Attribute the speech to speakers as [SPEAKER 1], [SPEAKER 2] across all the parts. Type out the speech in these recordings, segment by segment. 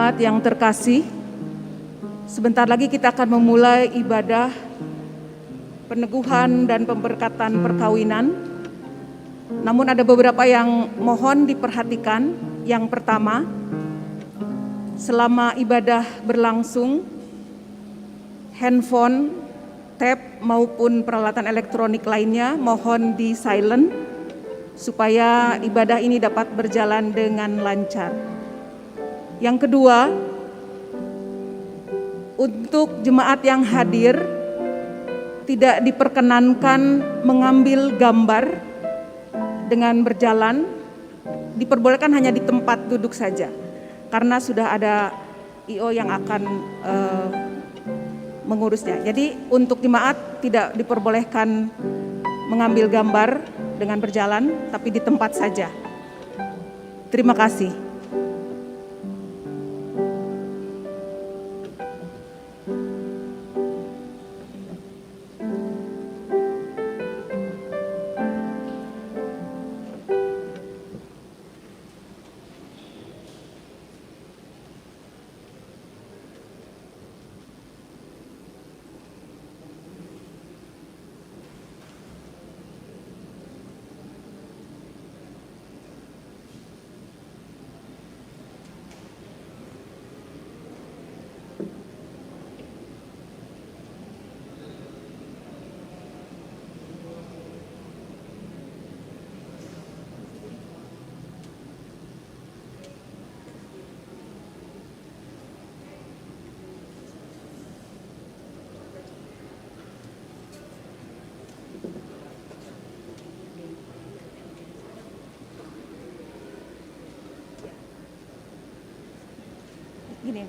[SPEAKER 1] Jemaat yang terkasih, sebentar lagi kita akan memulai ibadah peneguhan dan pemberkatan perkawinan. Namun ada beberapa yang mohon diperhatikan. Yang pertama, selama ibadah berlangsung, handphone, tab maupun peralatan elektronik lainnya mohon di silent supaya ibadah ini dapat berjalan dengan lancar. Yang kedua, untuk jemaat yang hadir tidak diperkenankan mengambil gambar dengan berjalan, diperbolehkan hanya di tempat duduk saja karena sudah ada IO yang akan mengurusnya. Jadi untuk jemaat tidak diperbolehkan mengambil gambar dengan berjalan, tapi di tempat saja. Terima kasih. Gini.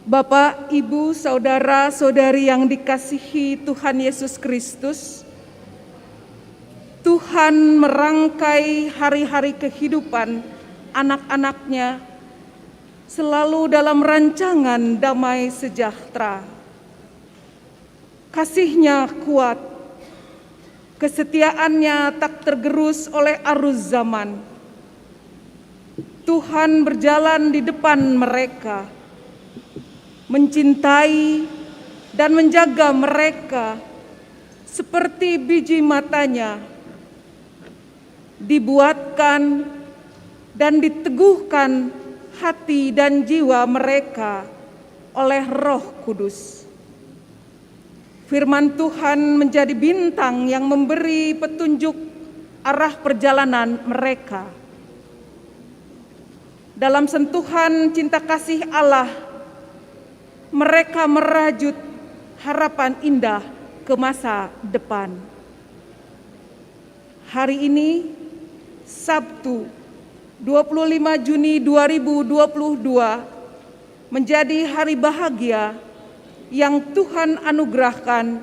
[SPEAKER 1] Bapak, Ibu, Saudara-saudari yang dikasihi Tuhan Yesus Kristus, Tuhan merangkai hari-hari kehidupan anak-anaknya selalu dalam rancangan damai sejahtera. Kasih-Nya kuat, kesetiaannya tak tergerus oleh arus zaman. Tuhan berjalan di depan mereka, mencintai dan menjaga mereka seperti biji matanya, dibuatkan dan diteguhkan hati dan jiwa mereka oleh Roh Kudus. Firman Tuhan menjadi bintang yang memberi petunjuk arah perjalanan mereka. Dalam sentuhan cinta kasih Allah, mereka merajut harapan indah ke masa depan. Hari ini, Sabtu 25 Juni 2022, menjadi hari bahagia yang Tuhan anugerahkan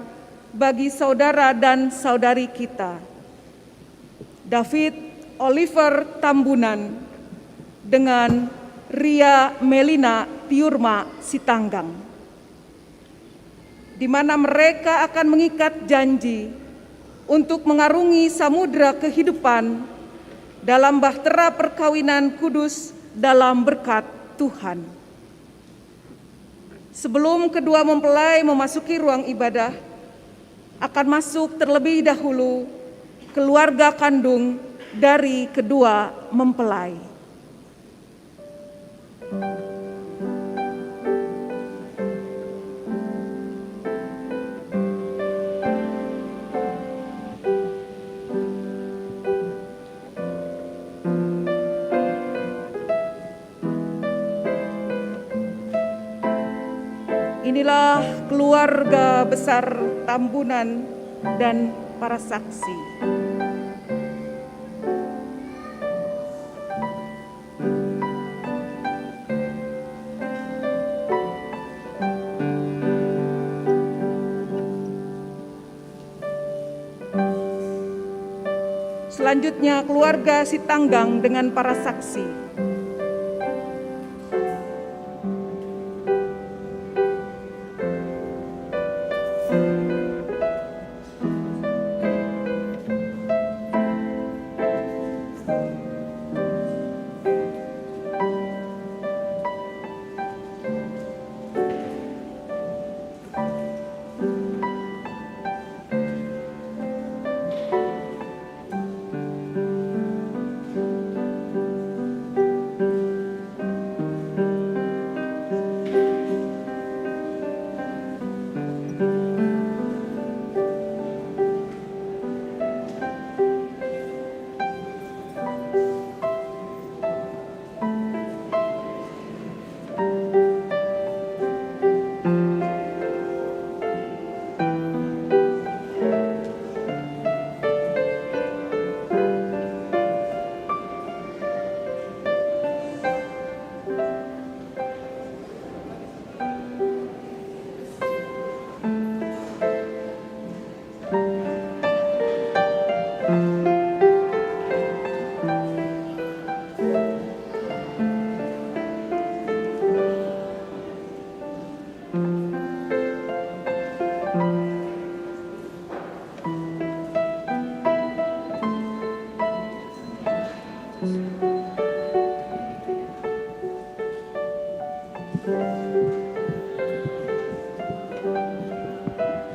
[SPEAKER 1] bagi saudara dan saudari kita. David Oliver Tambunan dengan Ria Melina Tiurma Sitanggang, di mana mereka akan mengikat janji untuk mengarungi samudera kehidupan dalam bahtera perkawinan kudus dalam berkat Tuhan. Sebelum kedua mempelai memasuki ruang ibadah, akan masuk terlebih dahulu keluarga kandung dari kedua mempelai. Inilah keluarga besar Tambunan dan para saksi. Selanjutnya keluarga Sitanggang dengan para saksi.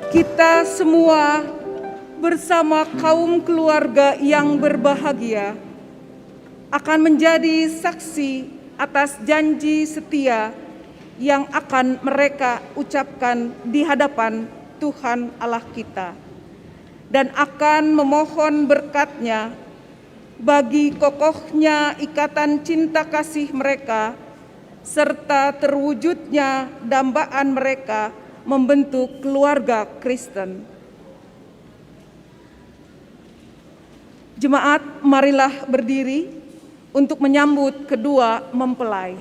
[SPEAKER 1] Kita semua bersama kaum keluarga yang berbahagia akan menjadi saksi atas janji setia yang akan mereka ucapkan di hadapan Tuhan Allah kita, dan akan memohon berkat-Nya bagi kokohnya ikatan cinta kasih mereka serta terwujudnya dambaan mereka membentuk keluarga Kristen. Jemaat, marilah berdiri untuk menyambut kedua mempelai.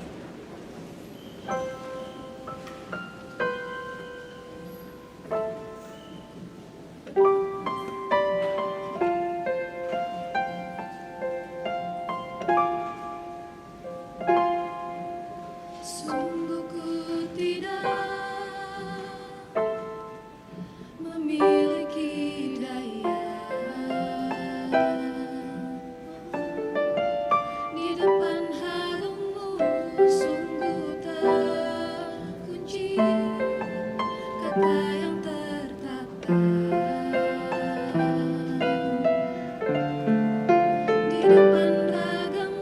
[SPEAKER 2] Di depan ragam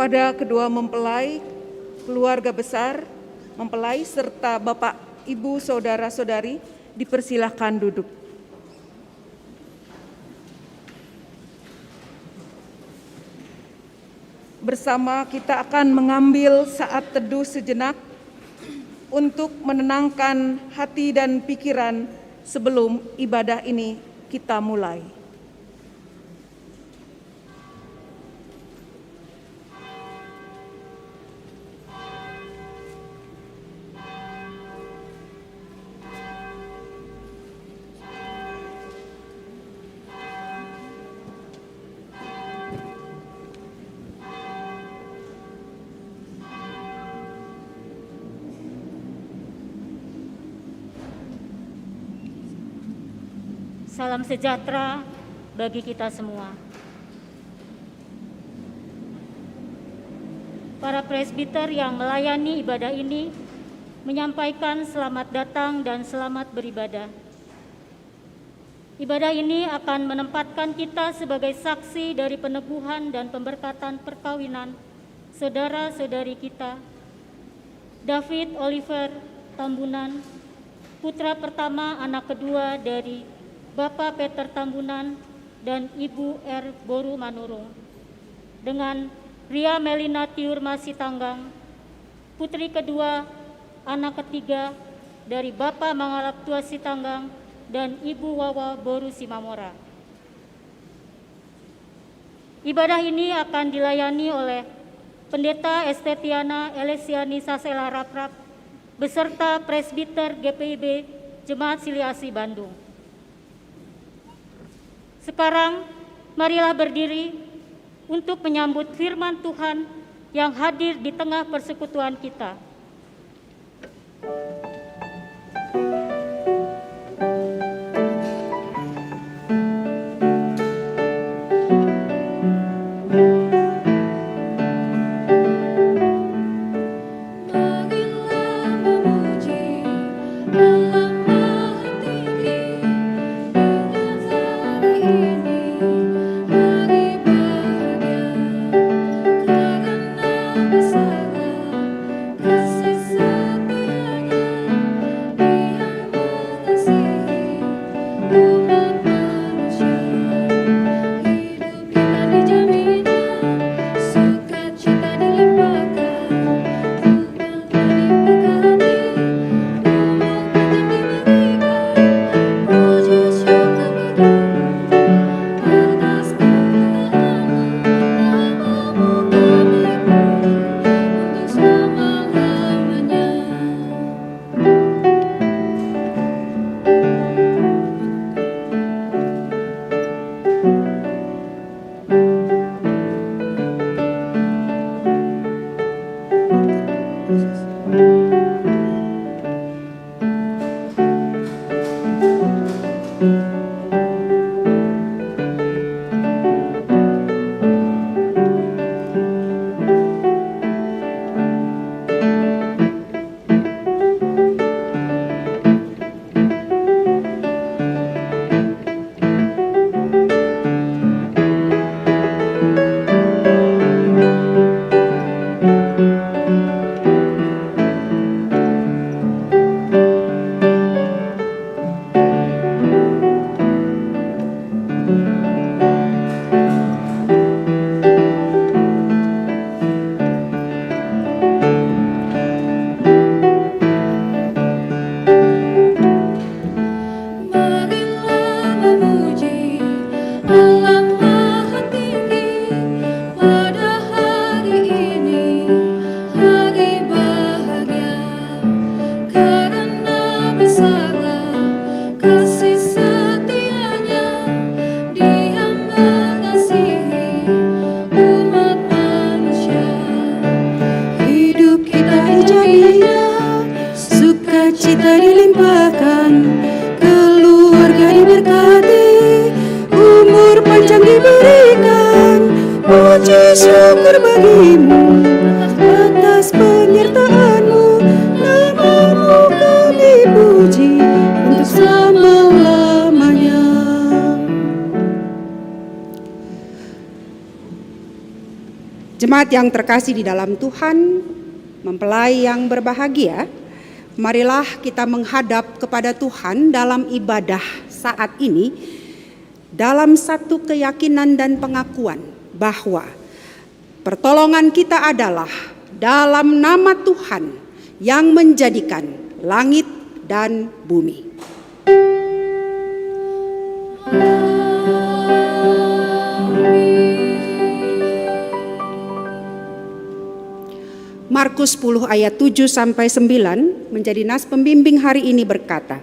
[SPEAKER 1] kepada kedua mempelai, keluarga besar mempelai serta Bapak, Ibu, saudara-saudari dipersilahkan duduk. Bersama kita akan mengambil saat teduh sejenak untuk menenangkan hati dan pikiran sebelum ibadah ini kita mulai.
[SPEAKER 2] Salam sejahtera bagi kita semua. Para presbiter yang melayani ibadah ini menyampaikan selamat datang dan selamat beribadah. Ibadah ini akan menempatkan kita sebagai saksi dari peneguhan dan pemberkatan perkawinan saudara-saudari kita, David Oliver Tambunan, putra pertama anak kedua dari Bapak Peter Tambunan dan Ibu R. Boru Manurung, dengan Ria Melina Tiur Masitanggang, putri kedua anak ketiga dari Bapak Mangalap Tua Sitanggang dan Ibu Wawa Boru Simamora. Ibadah ini akan dilayani oleh Pendeta Estetiana Elesiani Sasela Raprap beserta presbiter GPIB Jemaat Siliasi Bandung. Sekarang, marilah berdiri untuk menyambut firman Tuhan yang hadir di tengah persekutuan kita.
[SPEAKER 3] syukur bagimu atas penyertaan-Mu, nama-Mu kami puji untuk selama-lamanya. Jemaat yang terkasih di dalam Tuhan, mempelai yang berbahagia, marilah kita menghadap kepada Tuhan dalam ibadah saat ini dalam satu keyakinan dan pengakuan bahwa pertolongan kita adalah dalam nama Tuhan yang menjadikan langit dan bumi. Markus 10 ayat 7 sampai 9 menjadi nas pembimbing hari ini berkata,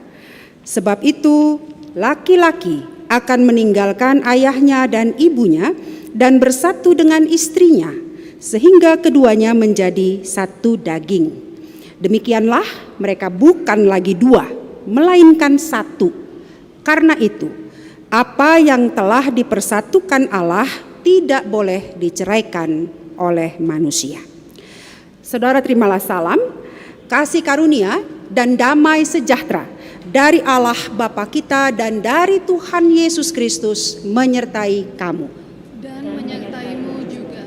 [SPEAKER 3] sebab itu laki-laki akan meninggalkan ayahnya dan ibunya dan bersatu dengan istrinya sehingga keduanya menjadi satu daging. Demikianlah mereka bukan lagi dua, melainkan satu. Karena itu, apa yang telah dipersatukan Allah tidak boleh diceraikan oleh manusia. Saudara, terimalah salam, kasih karunia dan damai sejahtera dari Allah Bapa kita dan dari Tuhan Yesus Kristus menyertai kamu.
[SPEAKER 4] Dan menyertaimu juga.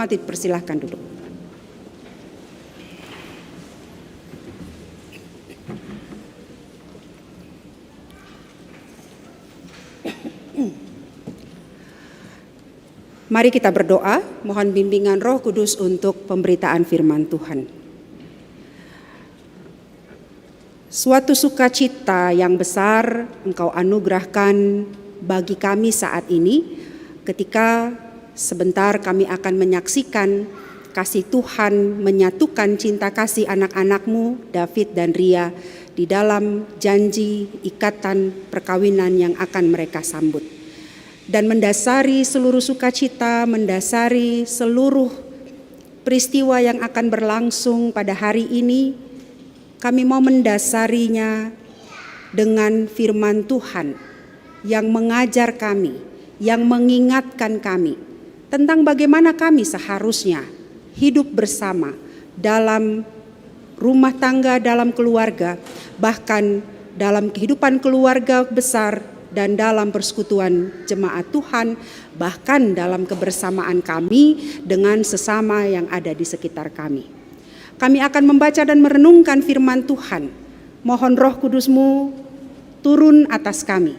[SPEAKER 3] Persilahkan duduk. Mari kita berdoa, mohon bimbingan Roh Kudus untuk pemberitaan firman Tuhan. Suatu sukacita yang besar Engkau anugerahkan bagi kami saat ini ketika sebentar kami akan menyaksikan kasih Tuhan menyatukan cinta kasih anak-anak-Mu David dan Ria di dalam janji ikatan perkawinan yang akan mereka sambut. Dan mendasari seluruh sukacita, mendasari seluruh peristiwa yang akan berlangsung pada hari ini, kami mau mendasarinya dengan firman Tuhan yang mengajar kami, yang mengingatkan kami tentang bagaimana kami seharusnya hidup bersama dalam rumah tangga, dalam keluarga, bahkan dalam kehidupan keluarga besar dan dalam persekutuan jemaat Tuhan, bahkan dalam kebersamaan kami dengan sesama yang ada di sekitar kami. Kami akan membaca dan merenungkan firman Tuhan. Mohon Roh Kudus-Mu turun atas kami,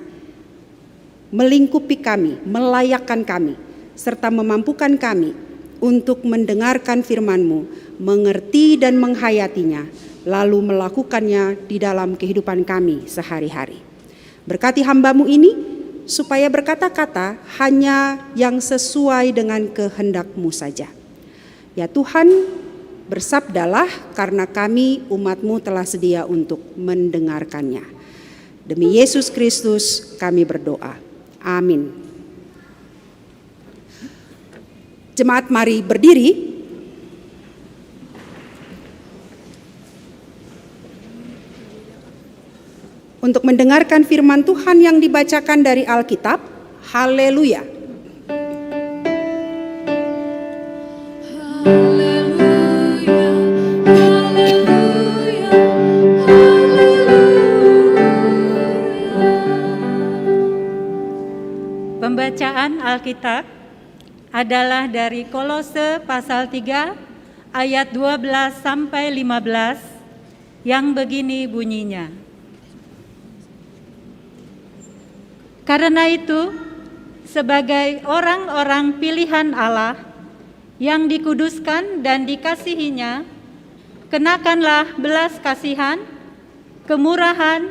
[SPEAKER 3] melingkupi kami, melayakkan kami, serta memampukan kami untuk mendengarkan firman-Mu, mengerti dan menghayatinya, lalu melakukannya di dalam kehidupan kami sehari-hari. Berkati hamba-Mu ini, supaya berkata-kata hanya yang sesuai dengan kehendak-Mu saja. Ya Tuhan, bersabdalah karena kami umat-Mu telah sedia untuk mendengarkannya. Demi Yesus Kristus kami berdoa. Amin. Jemaat, mari berdiri. Untuk mendengarkan firman Tuhan yang dibacakan dari Alkitab. Haleluya.
[SPEAKER 5] Pembacaan Alkitab adalah dari Kolose pasal 3 ayat 12 sampai 15 yang begini bunyinya. Karena itu, sebagai orang-orang pilihan Allah yang dikuduskan dan dikasihinya, kenakanlah belas kasihan, kemurahan,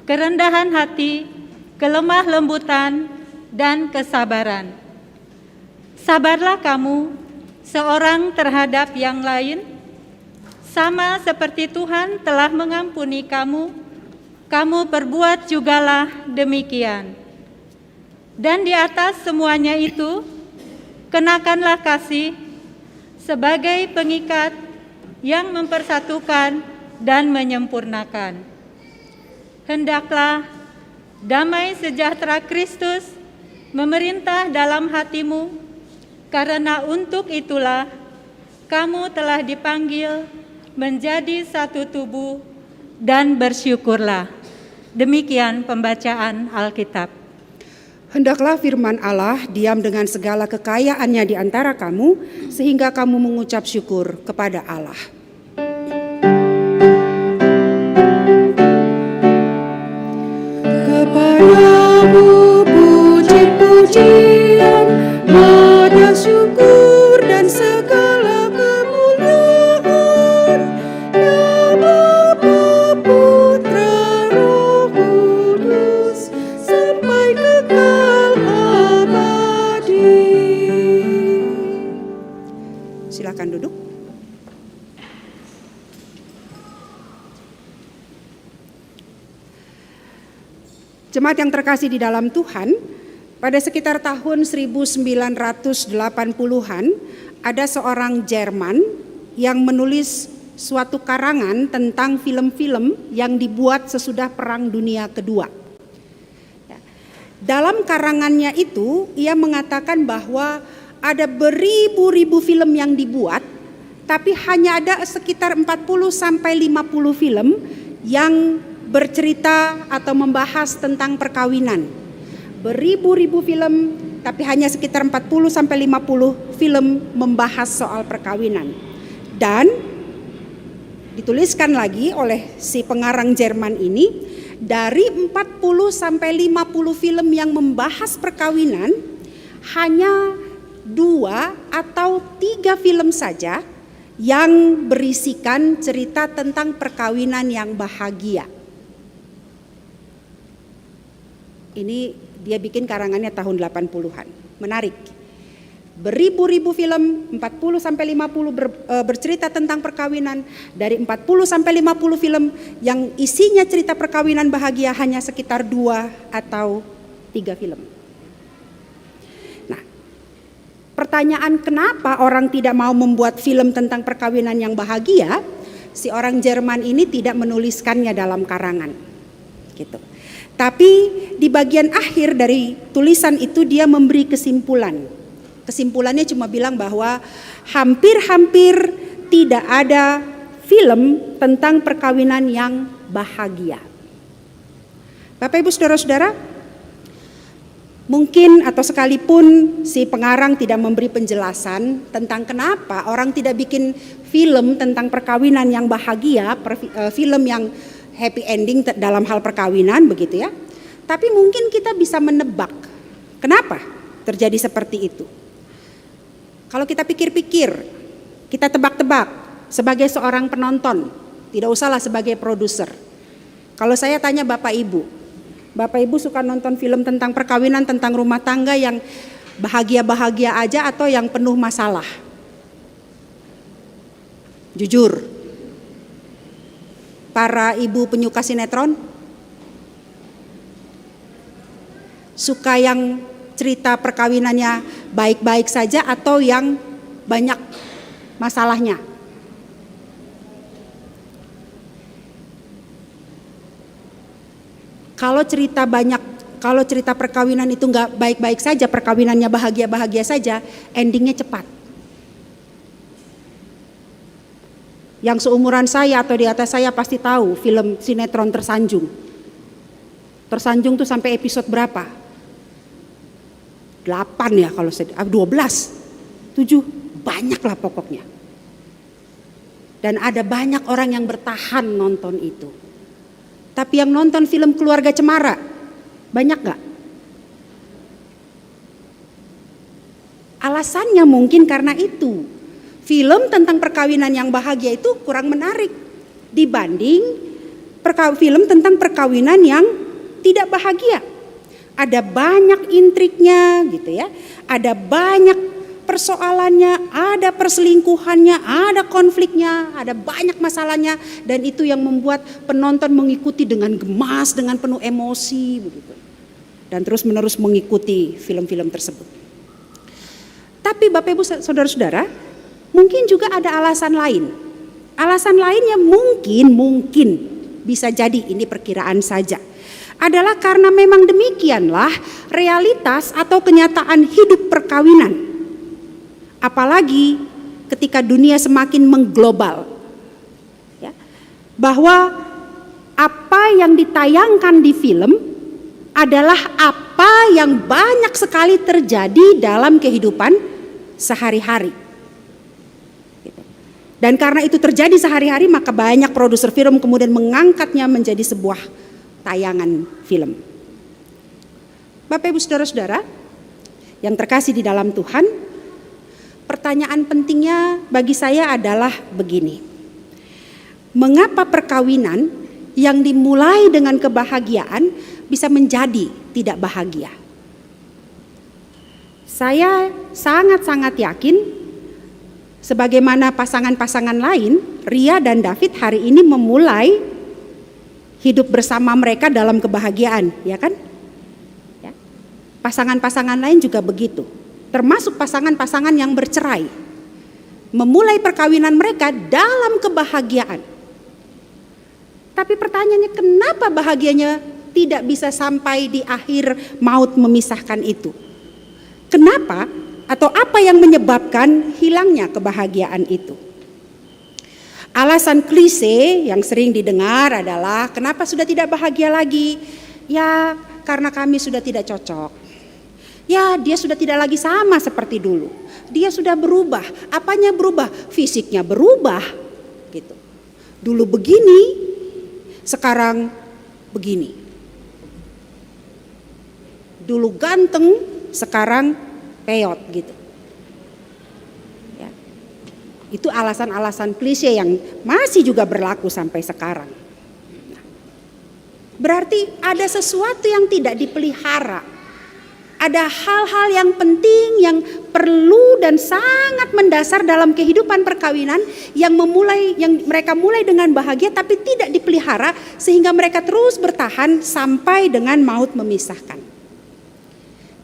[SPEAKER 5] kerendahan hati, kelemah lembutan, dan kesabaran. Sabarlah kamu seorang terhadap yang lain, sama seperti Tuhan telah mengampuni kamu, kamu perbuat jugalah demikian. Dan di atas semuanya itu, kenakanlah kasih sebagai pengikat yang mempersatukan dan menyempurnakan. Hendaklah damai sejahtera Kristus memerintah dalam hatimu, karena untuk itulah kamu telah dipanggil menjadi satu tubuh, dan bersyukurlah. Demikian pembacaan Alkitab.
[SPEAKER 3] Hendaklah firman Allah diam dengan segala kekayaannya di antara kamu, sehingga kamu mengucap syukur kepada Allah. Kepadamu puji-pujian, nada syukur dan segala kemuliaan, ya Bapa, Putra, Roh Kudus, sampai kekal abadi. Silakan duduk. Jemaat yang terkasih di dalam Tuhan, pada sekitar tahun 1980-an ada seorang Jerman yang menulis suatu karangan tentang film-film yang dibuat sesudah Perang Dunia Kedua. Dalam karangannya itu ia mengatakan bahwa ada beribu-ribu film yang dibuat, tapi hanya ada sekitar 40-50 film yang bercerita atau membahas tentang perkawinan. Beribu-ribu film, tapi hanya sekitar 40-50 film membahas soal perkawinan. Dan dituliskan lagi oleh si pengarang Jerman ini, dari 40-50 film yang membahas perkawinan, hanya 2 atau 3 film saja yang berisikan cerita tentang perkawinan yang bahagia. Ini dia bikin karangannya tahun 80-an. Menarik. Beribu-ribu film, 40-50 bercerita tentang perkawinan. Dari 40-50 film yang isinya cerita perkawinan bahagia hanya sekitar 2 atau 3 film. Nah, pertanyaan kenapa orang tidak mau membuat film tentang perkawinan yang bahagia, si orang Jerman ini tidak menuliskannya dalam karangan. Gitu. Tapi di bagian akhir dari tulisan itu dia memberi kesimpulan. Kesimpulannya cuma bilang bahwa hampir-hampir tidak ada film tentang perkawinan yang bahagia. Bapak Ibu Saudara-saudara, mungkin atau sekalipun si pengarang tidak memberi penjelasan tentang kenapa orang tidak bikin film tentang perkawinan yang bahagia, film yang happy ending dalam hal perkawinan begitu ya. Tapi mungkin kita bisa menebak kenapa terjadi seperti itu. Kalau kita pikir-pikir, kita tebak-tebak sebagai seorang penonton, tidak usahlah sebagai produser. Kalau saya tanya Bapak Ibu suka nonton film tentang perkawinan, tentang rumah tangga yang bahagia-bahagia aja atau yang penuh masalah? Jujur. Para ibu penyuka sinetron, suka yang cerita perkawinannya baik-baik saja atau yang banyak masalahnya? Kalau cerita perkawinan itu nggak baik-baik saja, perkawinannya bahagia-bahagia saja, endingnya cepat. Yang seumuran saya atau di atas saya pasti tahu film sinetron Tersanjung. Tersanjung tuh sampai episode berapa? 8 ya kalau 12, 7, banyak lah pokoknya. Dan ada banyak orang yang bertahan nonton itu. Tapi yang nonton film Keluarga Cemara, banyak gak? alasannya mungkin karena itu. Film tentang perkawinan yang bahagia itu kurang menarik dibanding film tentang perkawinan yang tidak bahagia. Ada banyak intriknya gitu ya. Ada banyak persoalannya, ada perselingkuhannya, ada konfliknya, ada banyak masalahnya, dan itu yang membuat penonton mengikuti dengan gemas, dengan penuh emosi begitu. Dan terus-menerus mengikuti film-film tersebut. Tapi Bapak Ibu Saudara-saudara, mungkin juga ada alasan lain. Alasan lainnya mungkin bisa jadi, ini perkiraan saja, adalah karena memang demikianlah realitas atau kenyataan hidup perkawinan. Apalagi ketika dunia semakin mengglobal, ya, bahwa apa yang ditayangkan di film adalah apa yang banyak sekali terjadi dalam kehidupan sehari-hari. Dan karena itu terjadi sehari-hari, maka banyak produser film kemudian mengangkatnya menjadi sebuah tayangan film. Bapak Ibu Saudara-saudara yang terkasih di dalam Tuhan, pertanyaan pentingnya bagi saya adalah begini. Mengapa perkawinan yang dimulai dengan kebahagiaan bisa menjadi tidak bahagia? Saya sangat-sangat yakin, sebagaimana pasangan-pasangan lain, Ria dan David hari ini memulai hidup bersama mereka dalam kebahagiaan, ya kan? Ya. Pasangan-pasangan lain juga begitu, termasuk pasangan-pasangan yang bercerai, memulai perkawinan mereka dalam kebahagiaan. Tapi pertanyaannya, kenapa bahagianya tidak bisa sampai di akhir maut memisahkan itu? Kenapa? Atau apa yang menyebabkan hilangnya kebahagiaan itu? Alasan klise yang sering didengar adalah, kenapa sudah tidak bahagia lagi? Ya, karena kami sudah tidak cocok. Ya, dia sudah tidak lagi sama seperti dulu. Dia sudah berubah. Apanya berubah? Fisiknya berubah gitu. Dulu begini, sekarang begini. Dulu ganteng, sekarang peot gitu. Ya. Itu alasan-alasan klise yang masih juga berlaku sampai sekarang. Berarti ada sesuatu yang tidak dipelihara. Ada hal-hal yang penting yang perlu dan sangat mendasar dalam kehidupan perkawinan yang mereka mulai dengan bahagia tapi tidak dipelihara sehingga mereka terus bertahan sampai dengan maut memisahkan.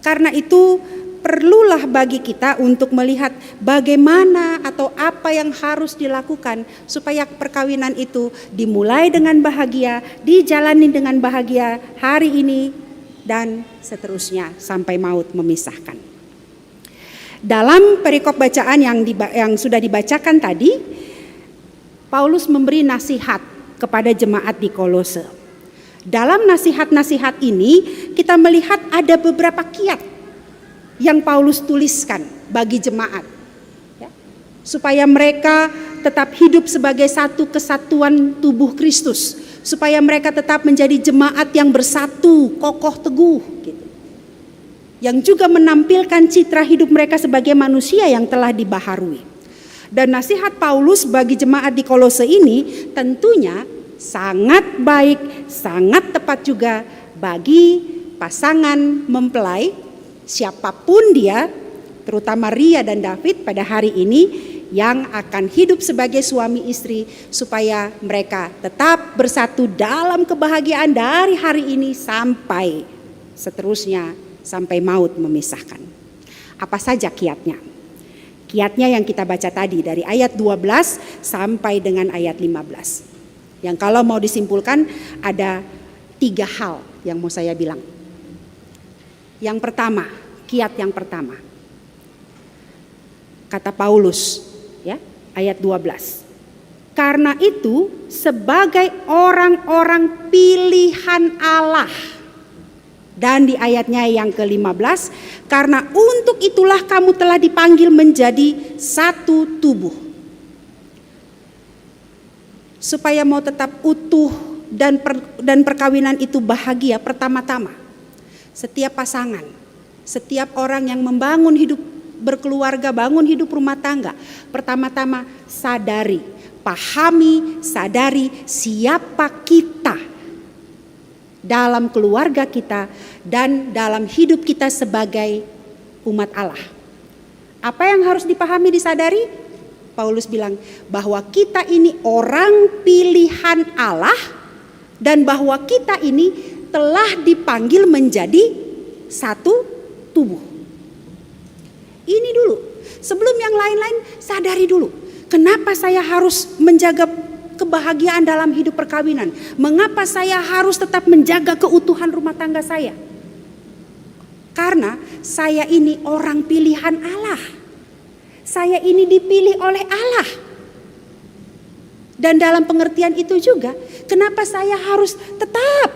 [SPEAKER 3] Karena itu perlulah bagi kita untuk melihat bagaimana atau apa yang harus dilakukan supaya perkawinan itu dimulai dengan bahagia, dijalani dengan bahagia hari ini dan seterusnya sampai maut memisahkan. Dalam perikop bacaan yang sudah dibacakan tadi, Paulus memberi nasihat kepada jemaat di Kolose. Dalam nasihat-nasihat ini kita melihat ada beberapa kiat yang Paulus tuliskan bagi jemaat, ya, supaya mereka tetap hidup sebagai satu kesatuan tubuh Kristus, supaya mereka tetap menjadi jemaat yang bersatu, kokoh teguh, gitu. Yang juga menampilkan citra hidup mereka sebagai manusia yang telah dibaharui. Dan nasihat Paulus bagi jemaat di Kolose ini tentunya sangat baik, sangat tepat juga bagi pasangan mempelai, siapapun dia, terutama Ria dan David pada hari ini yang akan hidup sebagai suami istri, supaya mereka tetap bersatu dalam kebahagiaan dari hari ini sampai seterusnya, sampai maut memisahkan. Apa saja kiatnya? Kiatnya yang kita baca tadi dari ayat 12 sampai dengan ayat 15. Yang kalau mau disimpulkan ada 3 hal yang mau saya bilang. Yang pertama, kiat yang pertama. Kata Paulus, ya, ayat 12. Karena itu sebagai orang-orang pilihan Allah. Dan di ayatnya yang ke-15, karena untuk itulah kamu telah dipanggil menjadi satu tubuh. Supaya mau tetap utuh dan perkawinan itu bahagia, pertama-tama setiap pasangan, setiap orang yang membangun hidup berkeluarga, bangun hidup rumah tangga, pertama-tama sadari, pahami, sadari siapa kita dalam keluarga kita dan dalam hidup kita sebagai umat Allah. Apa yang harus dipahami, disadari? Paulus bilang bahwa kita ini orang pilihan Allah dan bahwa kita ini telah dipanggil menjadi satu tubuh. Ini dulu, sebelum yang lain-lain sadari dulu. Kenapa saya harus menjaga kebahagiaan dalam hidup perkawinan? Mengapa saya harus tetap menjaga keutuhan rumah tangga saya? Karena saya ini orang pilihan Allah. Saya ini dipilih oleh Allah. Dan dalam pengertian itu juga, kenapa saya harus tetap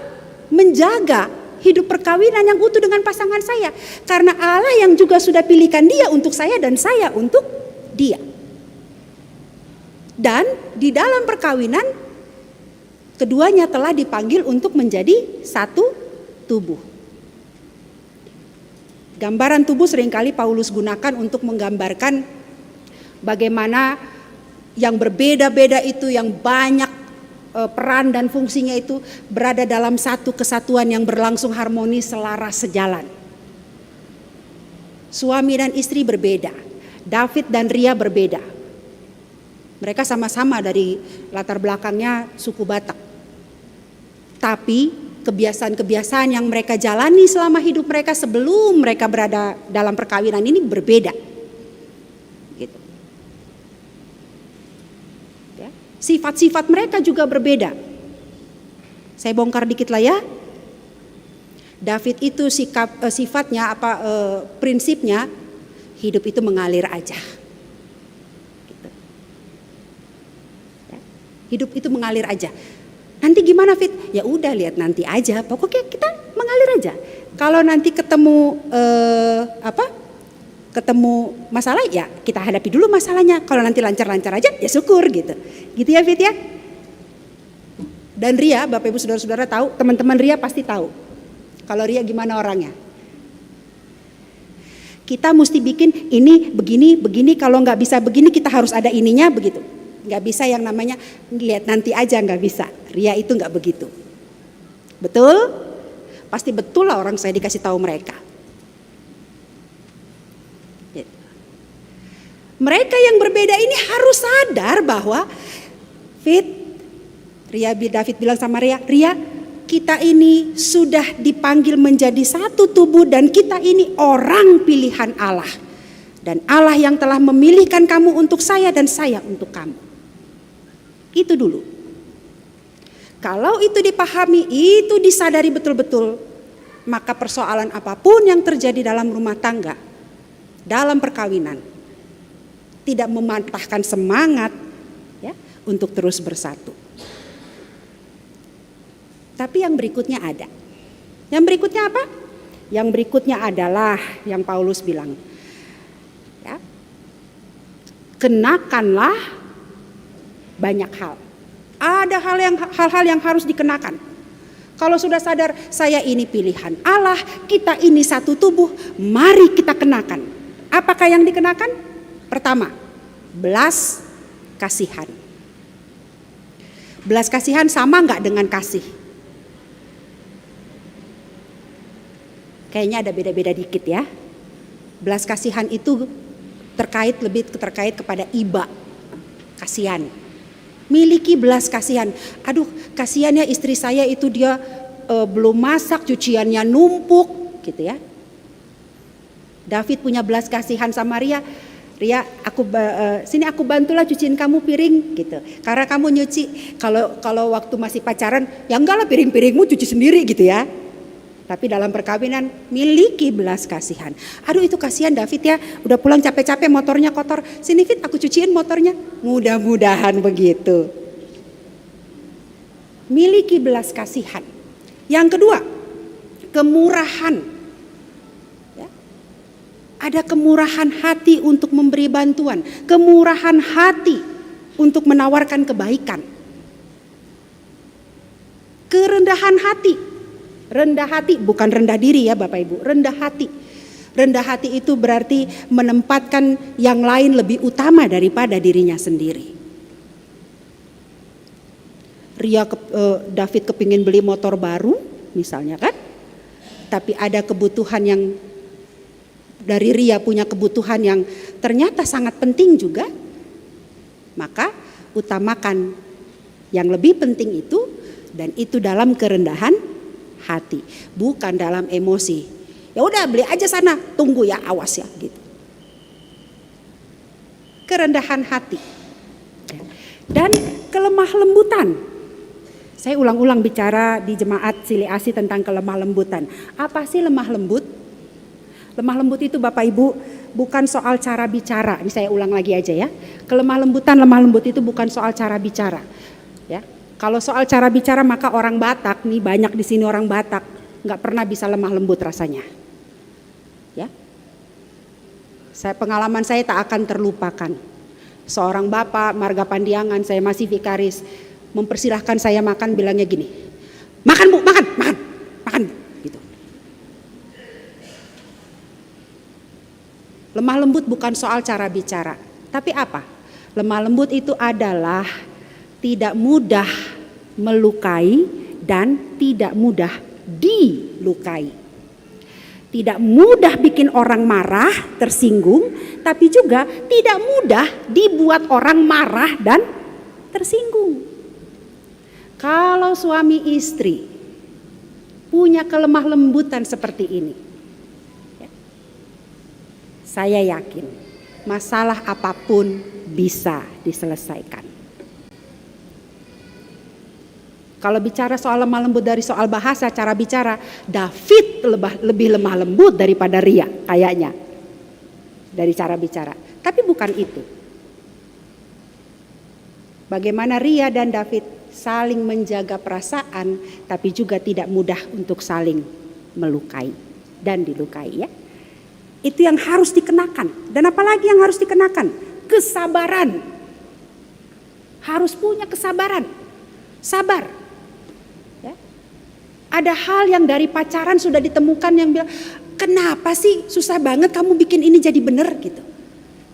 [SPEAKER 3] menjaga hidup perkawinan yang utuh dengan pasangan saya? Karena Allah yang juga sudah pilihkan dia untuk saya dan saya untuk dia. Dan di dalam perkawinan, keduanya telah dipanggil untuk menjadi satu tubuh. Gambaran tubuh seringkali Paulus gunakan untuk menggambarkan bagaimana yang berbeda-beda itu, yang banyak peran dan fungsinya itu berada dalam satu kesatuan yang berlangsung harmonis, selaras, sejalan. Suami dan istri berbeda, David dan Ria berbeda. Mereka sama-sama dari latar belakangnya suku Batak. Tapi kebiasaan-kebiasaan yang mereka jalani selama hidup mereka sebelum mereka berada dalam perkawinan ini berbeda. Gitu. Ya. Sifat-sifat mereka juga berbeda. Saya bongkar dikit lah ya. David itu sifatnya prinsipnya hidup itu mengalir aja. Hidup itu mengalir aja. Nanti gimana Fit? Ya udah lihat nanti aja. Pokoknya kita mengalir aja. Kalau nanti ketemu ketemu masalah ya kita hadapi dulu masalahnya. Kalau nanti lancar-lancar aja ya syukur gitu. Gitu ya Fit ya. Dan Ria, Bapak Ibu Saudara-saudara tahu, teman-teman Ria pasti tahu. Kalau Ria gimana orangnya? Kita mesti bikin ini begini, kalau nggak bisa begini kita harus ada ininya begitu. Nggak bisa yang namanya lihat nanti aja, nggak bisa. Ria itu nggak begitu. Betul? Pasti betul lah orang saya dikasih tahu mereka. Mereka yang berbeda ini harus sadar bahwa David bilang sama Ria, kita ini sudah dipanggil menjadi satu tubuh dan kita ini orang pilihan Allah. Dan Allah yang telah memilihkan kamu untuk saya dan saya untuk kamu. Itu dulu. Kalau itu dipahami, itu disadari betul-betul, maka persoalan apapun yang terjadi dalam rumah tangga, dalam perkawinan, tidak mematahkan semangat ya, untuk terus bersatu. Tapi yang berikutnya ada. Yang berikutnya apa? Yang berikutnya adalah yang Paulus bilang, ya, kenakanlah banyak hal. Ada hal-hal yang harus dikenakan. Kalau sudah sadar saya ini pilihan Allah, kita ini satu tubuh, mari kita kenakan. Apakah yang dikenakan? Pertama, belas kasihan. Belas kasihan sama nggak dengan kasih? Kayaknya ada beda-beda dikit ya. Belas kasihan itu lebih terkait kepada iba, kasihan. Miliki belas kasihan. Aduh, kasihannya istri saya itu dia belum masak, cuciannya numpuk, gitu ya. David punya belas kasihan sama Ria. Ria, sini aku bantulah cuciin kamu piring, gitu. Karena kamu nyuci. Kalau waktu masih pacaran, ya enggak lah piring-piringmu cuci sendiri, gitu ya. Tapi dalam perkawinan miliki belas kasihan. Aduh itu kasihan David ya, udah pulang capek-capek motornya kotor. Sini Fit aku cuciin motornya. Mudah-mudahan begitu. Miliki belas kasihan. Yang kedua, kemurahan. Ya. Ada kemurahan hati untuk memberi bantuan. Kemurahan hati untuk menawarkan kebaikan. Kerendahan hati. Rendah hati, bukan rendah diri ya Bapak Ibu, rendah hati. Rendah hati itu berarti menempatkan yang lain lebih utama daripada dirinya sendiri. David kepingin beli motor baru misalnya kan, tapi ada kebutuhan yang dari Ria punya kebutuhan yang ternyata sangat penting juga, maka utamakan yang lebih penting itu, dan itu dalam kerendahan hati, bukan dalam emosi. Ya udah beli aja sana, tunggu ya, awas ya gitu. Kerendahan hati dan kelemah lembutan. Saya ulang-ulang bicara di jemaat Sili Asih tentang kelemah lembutan. Apa sih lemah lembut? Lemah lembut itu Bapak Ibu bukan soal cara bicara. Ini saya ulang lagi aja ya. Lemah lembut itu bukan soal cara bicara. Ya, kalau soal cara bicara maka orang Batak nih, banyak di sini orang Batak nggak pernah bisa lemah lembut rasanya. Ya, pengalaman saya tak akan terlupakan. Seorang bapak marga Pandiangan, saya masih vikaris, mempersilahkan saya makan, bilangnya gini, makan Bu, makan gitu. Lemah lembut bukan soal cara bicara, tapi apa? Lemah lembut itu adalah tidak mudah melukai dan tidak mudah dilukai. Tidak mudah bikin orang marah, tersinggung, tapi juga tidak mudah dibuat orang marah dan tersinggung. Kalau suami istri punya kelemah lembutan seperti ini, ya, saya yakin masalah apapun bisa diselesaikan. Kalau bicara soal lemah lembut dari soal bahasa, cara bicara, David lebih lemah lembut daripada Ria kayaknya dari cara bicara. Tapi bukan itu. Bagaimana Ria dan David saling menjaga perasaan, tapi juga tidak mudah untuk saling melukai dan dilukai ya. Itu yang harus dikenakan. Dan apalagi yang harus dikenakan? Kesabaran. Harus punya kesabaran. Sabar. Ada hal yang dari pacaran sudah ditemukan yang bilang, kenapa sih susah banget kamu bikin ini jadi benar gitu.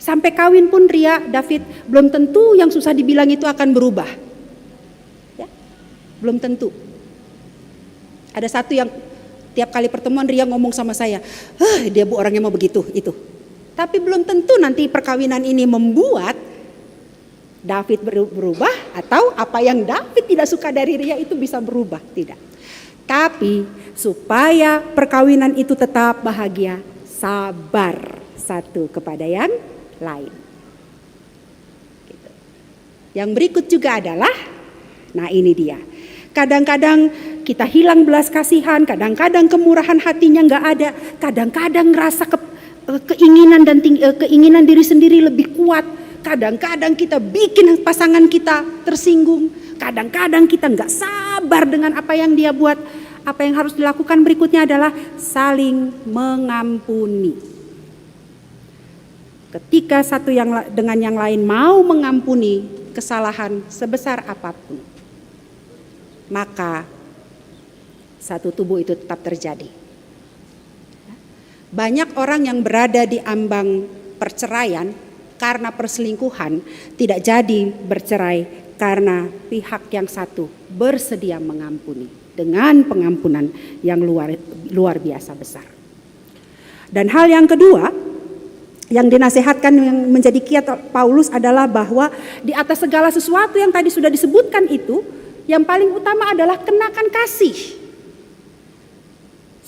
[SPEAKER 3] Sampai kawin pun Ria, David belum tentu yang susah dibilang itu akan berubah. Ya, belum tentu. Ada satu yang tiap kali pertemuan Ria ngomong sama saya, dia Bu orangnya mau begitu itu. Tapi belum tentu nanti perkawinan ini membuat David berubah atau apa yang David tidak suka dari Ria itu bisa berubah, tidak. Tapi supaya perkawinan itu tetap bahagia, sabar satu kepada yang lain. Gitu. Yang berikut juga adalah, nah ini dia. Kadang-kadang kita hilang belas kasihan, kadang-kadang kemurahan hatinya nggak ada, kadang-kadang rasa keinginan dan keinginan diri sendiri lebih kuat. Kadang-kadang kita bikin pasangan kita tersinggung. Kadang-kadang kita nggak sabar dengan apa yang dia buat. Apa yang harus dilakukan berikutnya adalah saling mengampuni. Ketika satu dengan yang lain mau mengampuni kesalahan sebesar apapun, maka satu tubuh itu tetap terjadi. Banyak orang yang berada di ambang perceraian karena perselingkuhan tidak jadi bercerai karena pihak yang satu bersedia mengampuni dengan pengampunan yang luar biasa besar. Dan hal yang kedua yang dinasehatkan yang menjadi kiat Paulus adalah bahwa di atas segala sesuatu yang tadi sudah disebutkan itu, yang paling utama adalah kenakan kasih.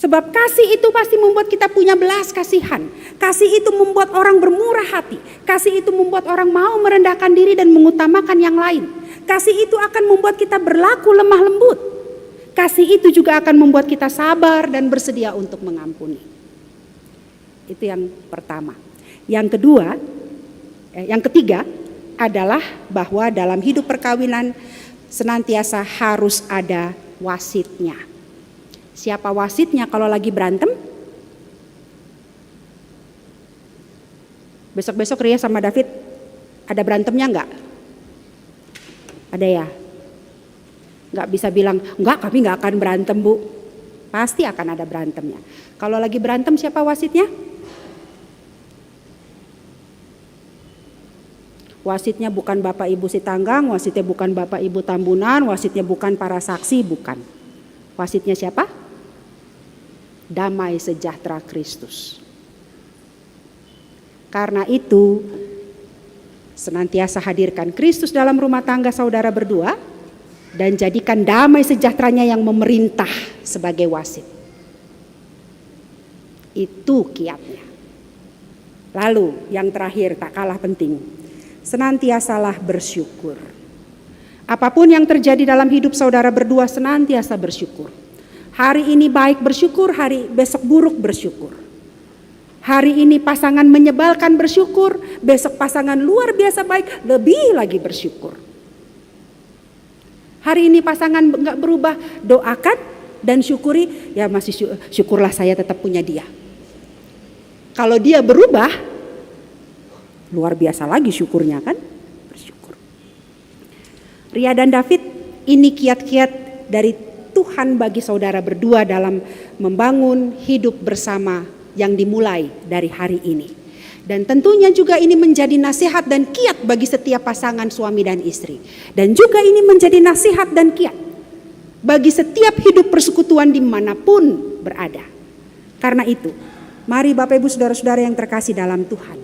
[SPEAKER 3] Sebab kasih itu pasti membuat kita punya belas kasihan. Kasih itu membuat orang bermurah hati. Kasih itu membuat orang mau merendahkan diri dan mengutamakan yang lain. Kasih itu akan membuat kita berlaku lemah lembut. Kasih itu juga akan membuat kita sabar dan bersedia untuk mengampuni. Itu yang pertama. Yang kedua, yang ketiga adalah bahwa dalam hidup perkawinan senantiasa harus ada wasitnya. Siapa wasitnya kalau lagi berantem? Besok-besok Ria sama David ada berantemnya enggak? Ada ya? Enggak bisa bilang, enggak kami enggak akan berantem Bu. Pasti akan ada berantemnya. Kalau lagi berantem siapa wasitnya? Wasitnya bukan Bapak Ibu Sitanggang, wasitnya bukan Bapak Ibu Tambunan, wasitnya bukan para saksi, bukan. Wasitnya siapa? Damai sejahtera Kristus. Karena itu, senantiasa hadirkan Kristus dalam rumah tangga saudara berdua dan jadikan damai sejahteranya yang memerintah sebagai wasit. Itu kiatnya. Lalu yang terakhir tak kalah penting, senantiasalah bersyukur. Apapun yang terjadi dalam hidup saudara berdua, senantiasa bersyukur. Hari ini baik bersyukur, hari besok buruk bersyukur. Hari ini pasangan menyebalkan bersyukur, besok pasangan luar biasa baik, lebih lagi bersyukur. Hari ini pasangan enggak berubah, doakan dan syukuri, ya masih syukurlah saya tetap punya dia. Kalau dia berubah, luar biasa lagi syukurnya kan, bersyukur. Ria dan David, ini kiat-kiat dari Tuhan bagi saudara berdua dalam membangun hidup bersama yang dimulai dari hari ini. Dan tentunya juga ini menjadi nasihat dan kiat bagi setiap pasangan suami dan istri. Dan juga ini menjadi nasihat dan kiat bagi setiap hidup persekutuan dimanapun berada. Karena itu, mari Bapak Ibu Saudara-saudara yang terkasih dalam Tuhan,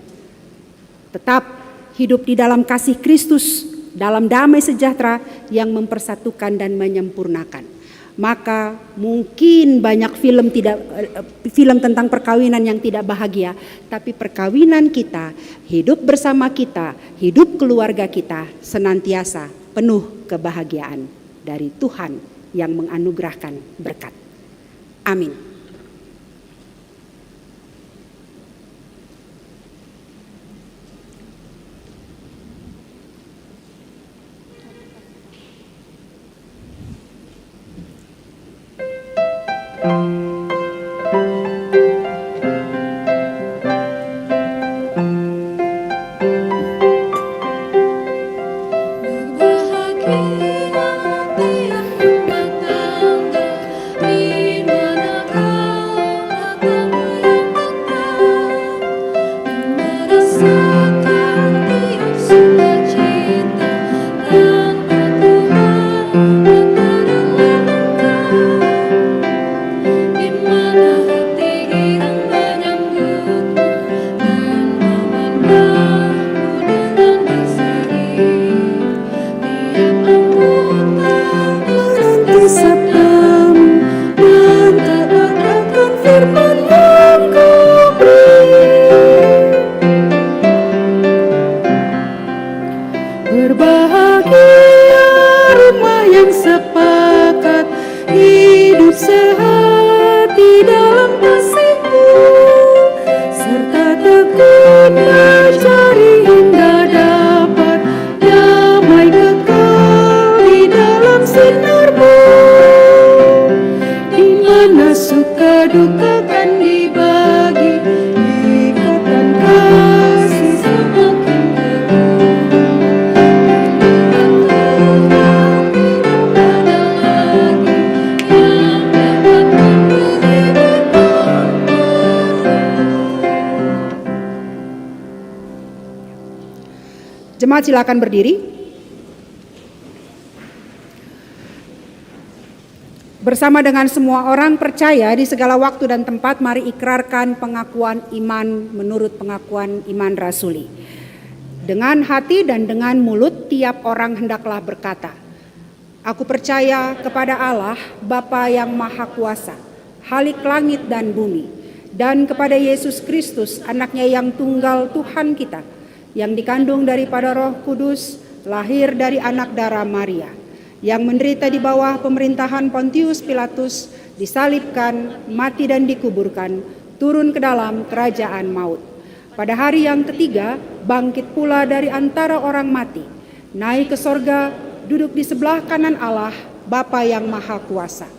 [SPEAKER 3] tetap hidup di dalam kasih Kristus, dalam damai sejahtera yang mempersatukan dan menyempurnakan. Maka mungkin banyak film tentang perkawinan yang tidak bahagia, tapi perkawinan kita, hidup bersama kita, hidup keluarga kita senantiasa penuh kebahagiaan dari Tuhan yang menganugerahkan berkat. Amin. Jemaat silakan berdiri. Bersama dengan semua orang percaya di segala waktu dan tempat, mari ikrarkan pengakuan iman menurut pengakuan iman rasuli. Dengan hati dan dengan mulut tiap orang hendaklah berkata, aku percaya kepada Allah, Bapa yang Maha Kuasa, Khalik langit dan bumi, dan kepada Yesus Kristus, anaknya yang tunggal Tuhan kita, yang dikandung daripada Roh Kudus, lahir dari anak darah Maria, yang menderita di bawah pemerintahan Pontius Pilatus, disalibkan, mati dan dikuburkan, turun ke dalam kerajaan maut. Pada hari yang ketiga, bangkit pula dari antara orang mati, naik ke sorga, duduk di sebelah kanan Allah, Bapa yang Maha Kuasa,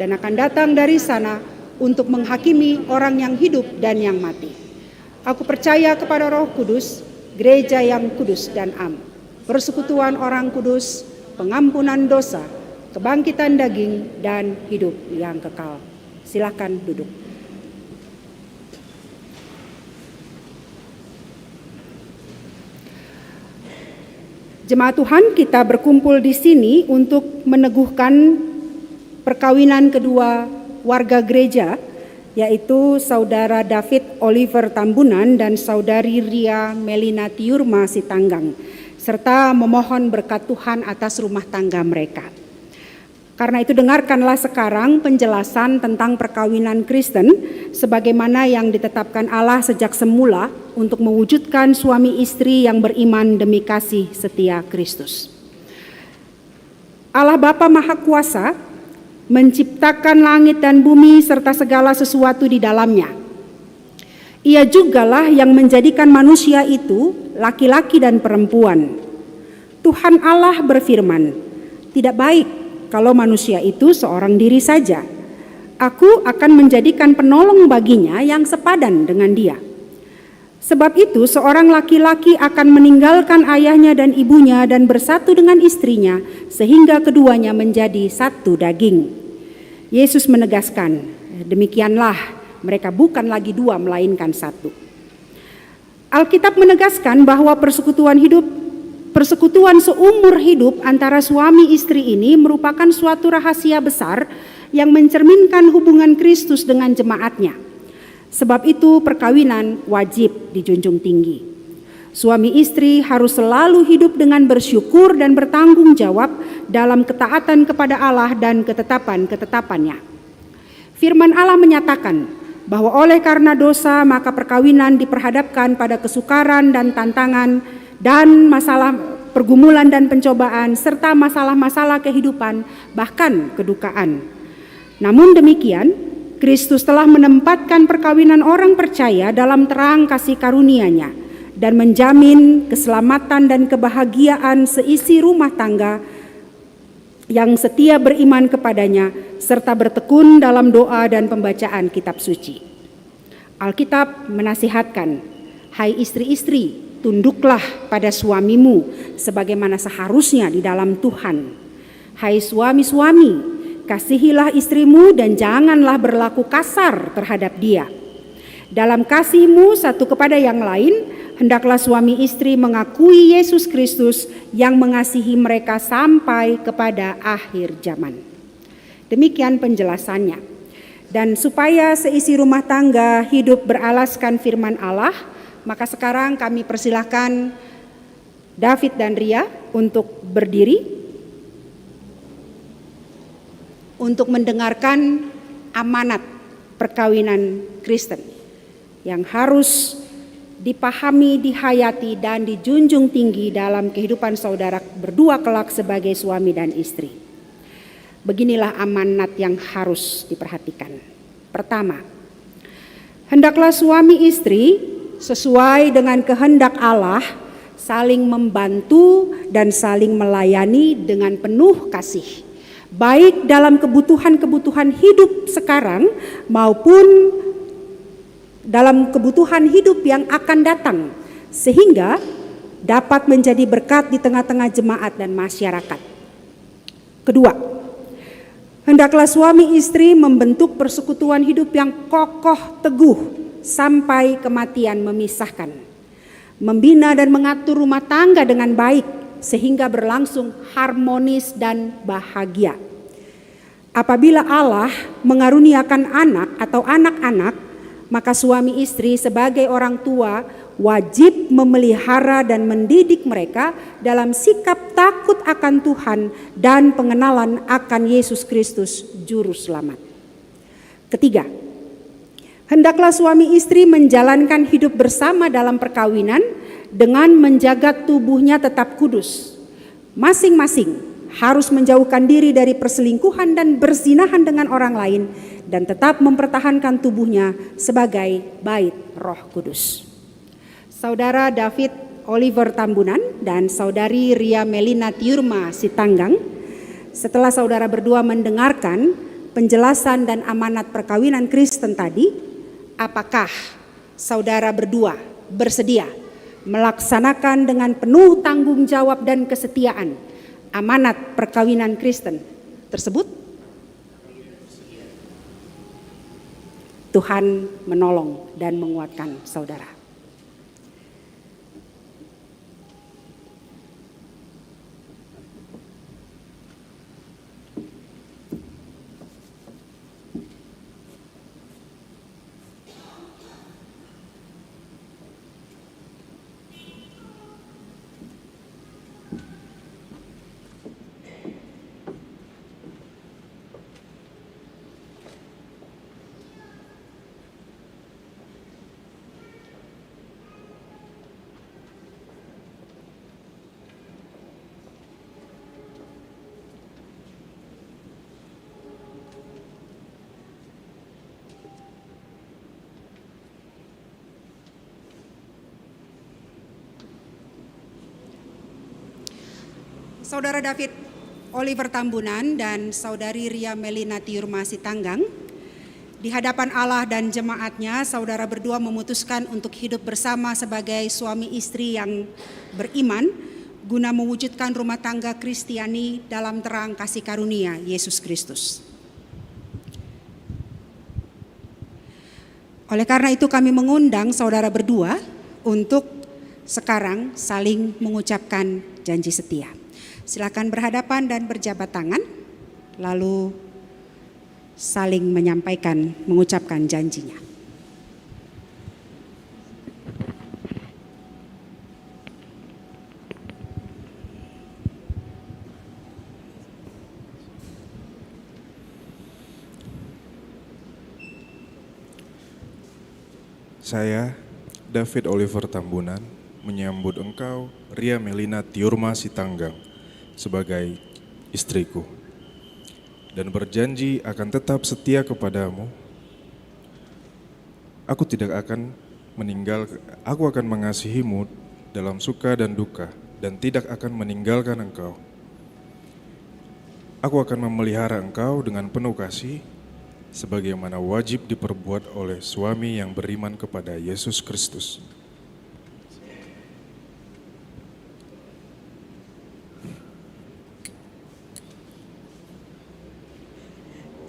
[SPEAKER 3] dan akan datang dari sana untuk menghakimi orang yang hidup dan yang mati. Aku percaya kepada Roh Kudus, gereja yang kudus dan am, persekutuan orang kudus, pengampunan dosa, kebangkitan daging, dan hidup yang kekal. Silakan duduk. Jemaat Tuhan, kita berkumpul di sini untuk meneguhkan perkawinan kedua warga gereja, yaitu Saudara David Oliver Tambunan dan Saudari Ria Melina Tiurma Sitanggang, serta memohon berkat Tuhan atas rumah tangga mereka. Karena itu dengarkanlah sekarang penjelasan tentang perkawinan Kristen sebagaimana yang ditetapkan Allah sejak semula untuk mewujudkan suami istri yang beriman demi kasih setia Kristus. Allah Bapa Maha Kuasa menciptakan langit dan bumi serta segala sesuatu di dalamnya. Ia jugalah yang menjadikan manusia itu laki-laki dan perempuan. Tuhan Allah berfirman, "Tidak baik kalau manusia itu seorang diri saja. Aku akan menjadikan penolong baginya yang sepadan dengan dia." Sebab itu seorang laki-laki akan meninggalkan ayahnya dan ibunya dan bersatu dengan istrinya sehingga keduanya menjadi satu daging. Yesus menegaskan, demikianlah mereka bukan lagi dua melainkan satu. Alkitab menegaskan bahwa persekutuan seumur hidup antara suami istri ini merupakan suatu rahasia besar yang mencerminkan hubungan Kristus dengan jemaatnya. Sebab itu perkawinan wajib dijunjung tinggi. Suami istri harus selalu hidup dengan bersyukur dan bertanggung jawab dalam ketaatan kepada Allah dan ketetapan-ketetapannya. Firman Allah menyatakan bahwa oleh karena dosa maka perkawinan diperhadapkan pada kesukaran dan tantangan dan masalah pergumulan dan pencobaan serta masalah-masalah kehidupan bahkan kedukaan. Namun demikian, Kristus telah menempatkan perkawinan orang percaya dalam terang kasih karunia-Nya dan menjamin keselamatan dan kebahagiaan seisi rumah tangga yang setia beriman kepadanya serta bertekun dalam doa dan pembacaan kitab suci. Alkitab menasihatkan, "Hai istri-istri, tunduklah pada suamimu sebagaimana seharusnya di dalam Tuhan. Hai suami-suami, kasihilah istrimu dan janganlah berlaku kasar terhadap dia. Dalam kasihmu satu kepada yang lain, hendaklah suami istri mengakui Yesus Kristus yang mengasihi mereka sampai kepada akhir zaman." Demikian penjelasannya. Dan supaya seisi rumah tangga hidup beralaskan firman Allah, maka sekarang kami persilahkan David dan Ria untuk berdiri untuk mendengarkan amanat perkawinan Kristen yang harus dipahami, dihayati, dan dijunjung tinggi dalam kehidupan saudara berdua kelak sebagai suami dan istri. Beginilah amanat yang harus diperhatikan. Pertama, hendaklah suami istri sesuai dengan kehendak Allah saling membantu dan saling melayani dengan penuh kasih, baik dalam kebutuhan-kebutuhan hidup sekarang maupun dalam kebutuhan hidup yang akan datang, sehingga dapat menjadi berkat di tengah-tengah jemaat dan masyarakat. Kedua, hendaklah suami istri membentuk persekutuan hidup yang kokoh teguh sampai kematian memisahkan, membina dan mengatur rumah tangga dengan baik sehingga berlangsung harmonis dan bahagia. Apabila Allah mengaruniakan anak atau anak-anak, maka suami istri sebagai orang tua wajib memelihara dan mendidik mereka dalam sikap takut akan Tuhan dan pengenalan akan Yesus Kristus Juru Selamat. Ketiga, hendaklah suami istri menjalankan hidup bersama dalam perkawinan dengan menjaga tubuhnya tetap kudus. Masing-masing harus menjauhkan diri dari perselingkuhan dan berzinahan dengan orang lain dan tetap mempertahankan tubuhnya sebagai bait Roh Kudus. Saudara David Oliver Tambunan dan Saudari Ria Melina Tiurma Sitanggang, setelah saudara berdua mendengarkan penjelasan dan amanat perkawinan Kristen tadi, apakah saudara berdua bersedia melaksanakan dengan penuh tanggung jawab dan kesetiaan amanat perkawinan Kristen tersebut? Tuhan menolong dan menguatkan saudara. Saudara David Oliver Tambunan dan Saudari Ria Melina Tiurma Sitanggang, di hadapan Allah dan jemaatnya, saudara berdua memutuskan untuk hidup bersama sebagai suami istri yang beriman guna mewujudkan rumah tangga Kristiani dalam terang kasih karunia Yesus Kristus. Oleh karena itu kami mengundang saudara berdua untuk sekarang saling mengucapkan janji setia. Silakan berhadapan dan berjabat tangan, lalu saling mengucapkan janjinya.
[SPEAKER 6] Saya, David Oliver Tambunan, menyambut engkau, Ria Melina Tiurma Sitanggang, sebagai istriku, dan berjanji akan tetap setia kepadamu. Aku akan mengasihimu dalam suka dan duka, dan tidak akan meninggalkan engkau. Aku akan memelihara engkau dengan penuh kasih, sebagaimana wajib diperbuat oleh suami yang beriman kepada Yesus Kristus.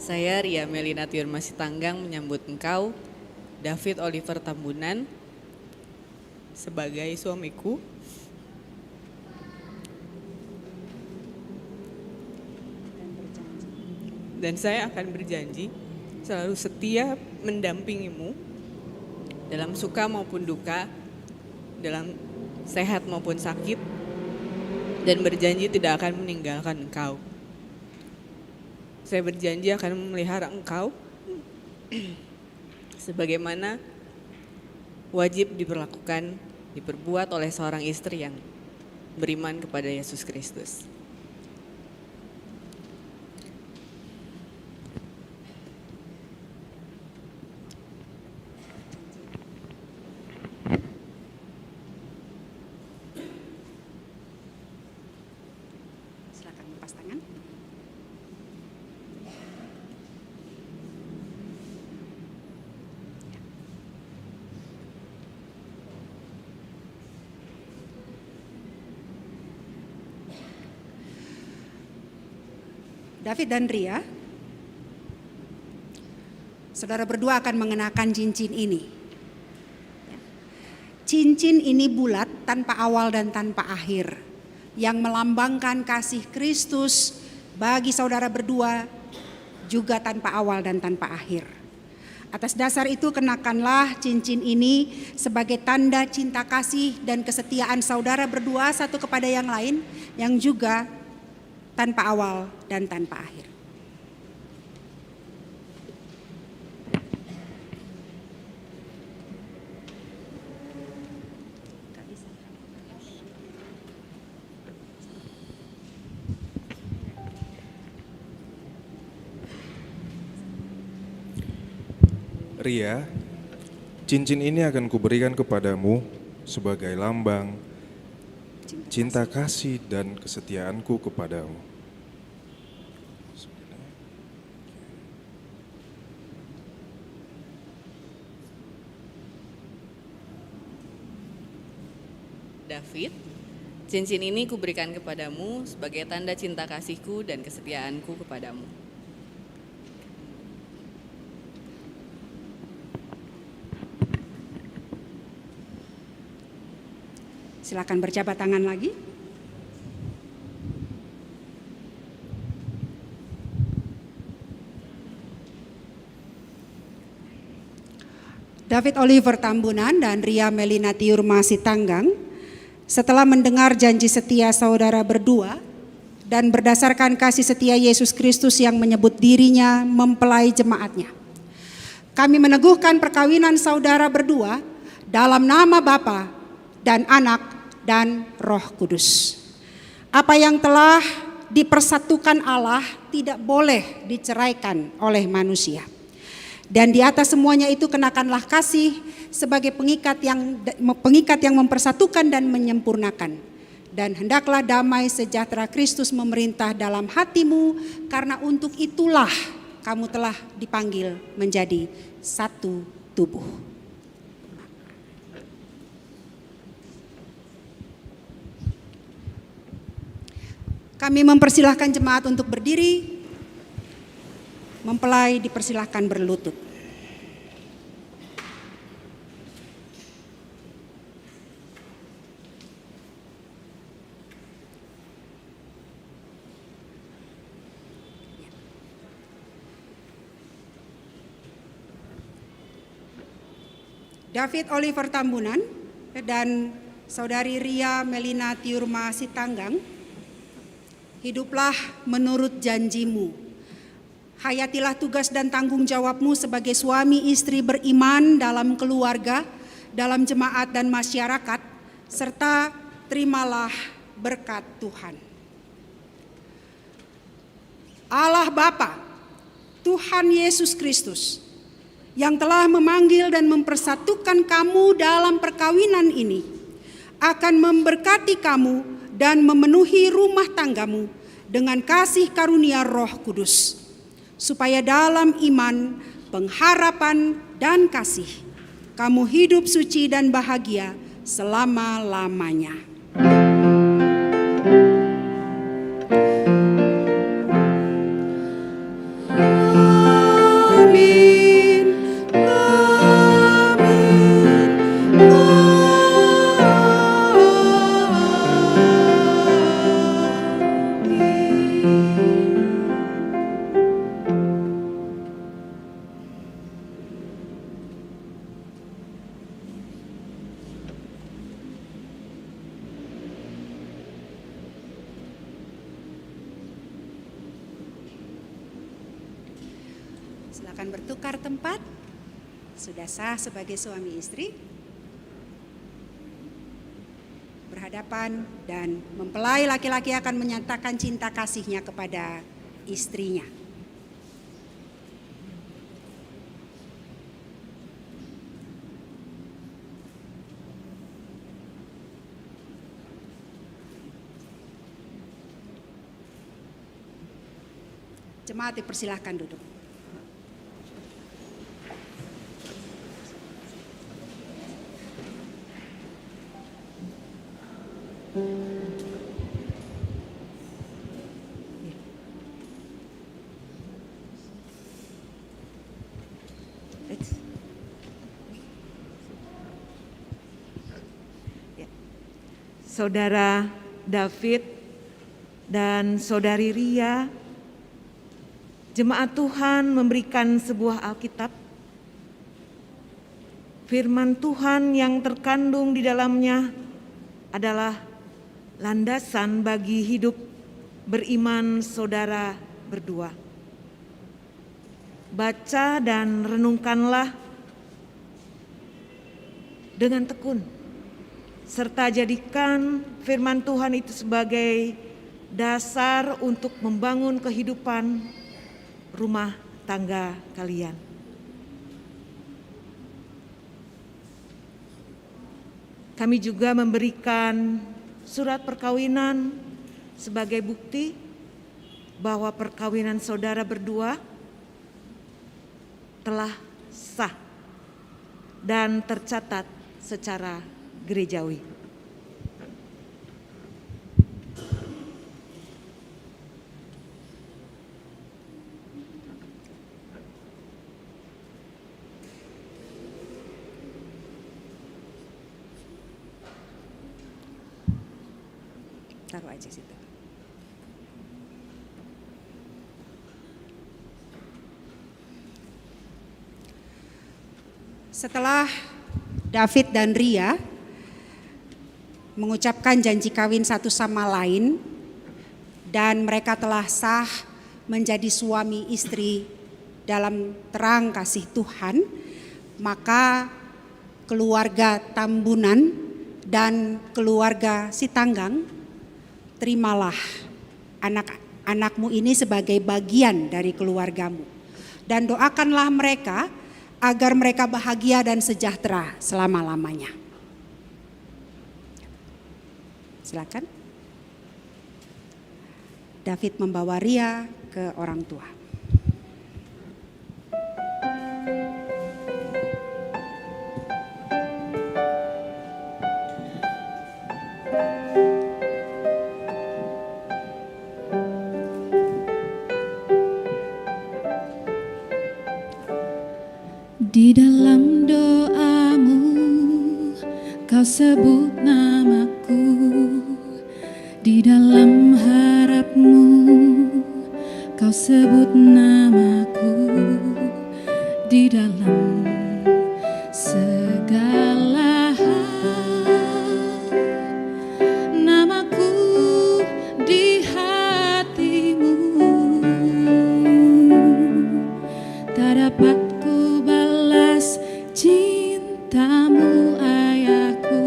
[SPEAKER 7] Saya Ria Melina Tiurma Sitanggang menyambut engkau, David Oliver Tambunan, sebagai suamiku. Dan saya akan berjanji selalu setia mendampingimu dalam suka maupun duka, dalam sehat maupun sakit, dan berjanji tidak akan meninggalkan engkau. Saya berjanji akan memelihara engkau sebagaimana wajib diperbuat oleh seorang istri yang beriman kepada Yesus Kristus.
[SPEAKER 3] Silakan lepas tangan. David dan Ria, saudara berdua akan mengenakan cincin ini. Cincin ini bulat tanpa awal dan tanpa akhir, yang melambangkan kasih Kristus bagi saudara berdua juga tanpa awal dan tanpa akhir. Atas dasar itu kenakanlah cincin ini sebagai tanda cinta kasih dan kesetiaan saudara berdua satu kepada yang lain, yang juga tanpa awal dan tanpa akhir.
[SPEAKER 6] Ria, cincin ini akan kuberikan kepadamu sebagai lambang cinta kasih dan kesetiaanku kepadamu.
[SPEAKER 7] David, cincin ini kuberikan kepadamu sebagai tanda cinta kasihku dan kesetiaanku kepadamu.
[SPEAKER 3] Silakan berjabat tangan lagi. David Oliver Tambunan dan Ria Melina Tiurma Sitanggang, setelah mendengar janji setia saudara berdua dan berdasarkan kasih setia Yesus Kristus yang menyebut dirinya mempelai jemaatnya, kami meneguhkan perkawinan saudara berdua dalam nama Bapa dan Anak dan Roh Kudus. Apa yang telah dipersatukan Allah tidak boleh diceraikan oleh manusia. Dan di atas semuanya itu kenakanlah kasih sebagai pengikat yang mempersatukan dan menyempurnakan. dan hendaklah damai sejahtera Kristus memerintah dalam hatimu, karena untuk itulah kamu telah dipanggil menjadi satu tubuh. Kami mempersilahkan jemaat untuk berdiri, mempelai dipersilahkan berlutut. David Oliver Tambunan dan Saudari Ria Melina Tiurma Sitanggang, hiduplah menurut janjimu. Hayatilah tugas dan tanggung jawabmu sebagai suami istri beriman dalam keluarga, dalam jemaat dan masyarakat, serta terimalah berkat Tuhan. Allah Bapa, Tuhan Yesus Kristus, yang telah memanggil dan mempersatukan kamu dalam perkawinan ini, akan memberkati kamu dan memenuhi rumah tanggamu dengan kasih karunia Roh Kudus, supaya dalam iman, pengharapan, dan kasih, kamu hidup suci dan bahagia selama-lamanya. Silakan bertukar tempat. Sudah sah sebagai suami istri. Berhadapan dan mempelai laki-laki akan menyatakan cinta kasihnya kepada istrinya. Jemaat dipersilahkan duduk.
[SPEAKER 1] Saudara David dan Saudari Ria, jemaat Tuhan memberikan sebuah Alkitab. Firman Tuhan yang terkandung di dalamnya adalah landasan bagi hidup beriman saudara berdua. Baca dan renungkanlah dengan tekun, serta jadikan firman Tuhan itu sebagai dasar untuk membangun kehidupan rumah tangga kalian. Kami juga memberikan surat perkawinan sebagai bukti bahwa perkawinan saudara berdua telah sah dan tercatat secara gerejawi.
[SPEAKER 3] Taruh aja situ. Setelah David dan Ria mengucapkan janji kawin satu sama lain dan mereka telah sah menjadi suami istri dalam terang kasih Tuhan, maka keluarga Tambunan dan keluarga Sitanggang, terimalah anak-anakmu ini sebagai bagian dari keluargamu dan doakanlah mereka agar mereka bahagia dan sejahtera selama-lamanya. Silakan. David membawa Ria ke orang tua.
[SPEAKER 4] Di dalam doamu kau sebut namaku, di dalam harapmu kau sebut namaku, di dalam segala hal namaku di hatimu. Tak dapat ku balas cintamu ayahku,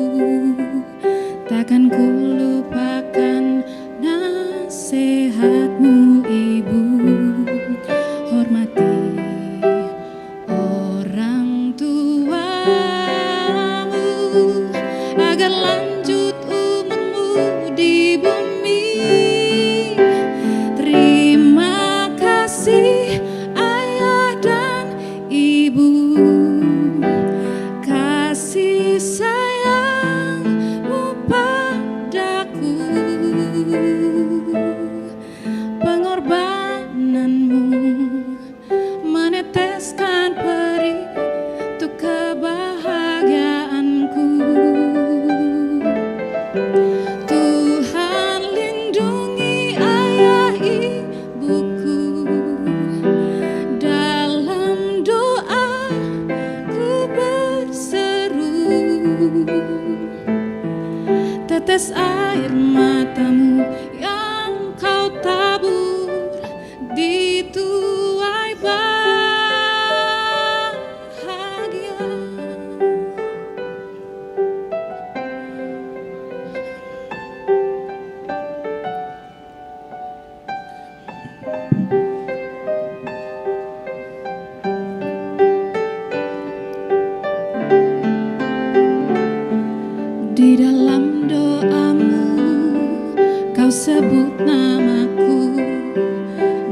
[SPEAKER 4] takkan ku lupakan nasihatmu ibu. Hormati orang tuamu agar lanjut umurmu di bumi. Terima kasih ayah dan ibu, kasih sayangmu padaku, pengorbananmu meneteskan perih untuk kebahagiaanku. Tuhan lindungi ayah ibuku, dalam doa ku berseru, tetes air matamu yang kau tabur di tuai bahagia. Di dalam doamu kau sebut namaku,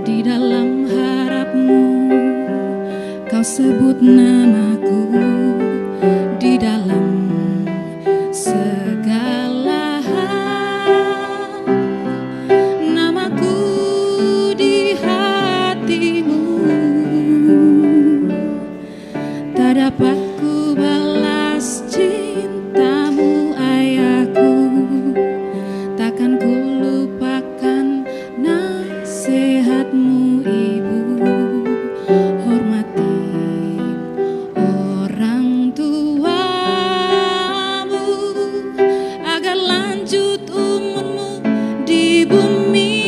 [SPEAKER 4] di dalam harapmu kau sebut namaku, di dalam segala hal namaku di hatimu. Tak dapat ku balas cintamu ayahku, takkan ku lupakan nasihatmu ibu. Hormati orang tuamu agar lanjut umurmu di bumi.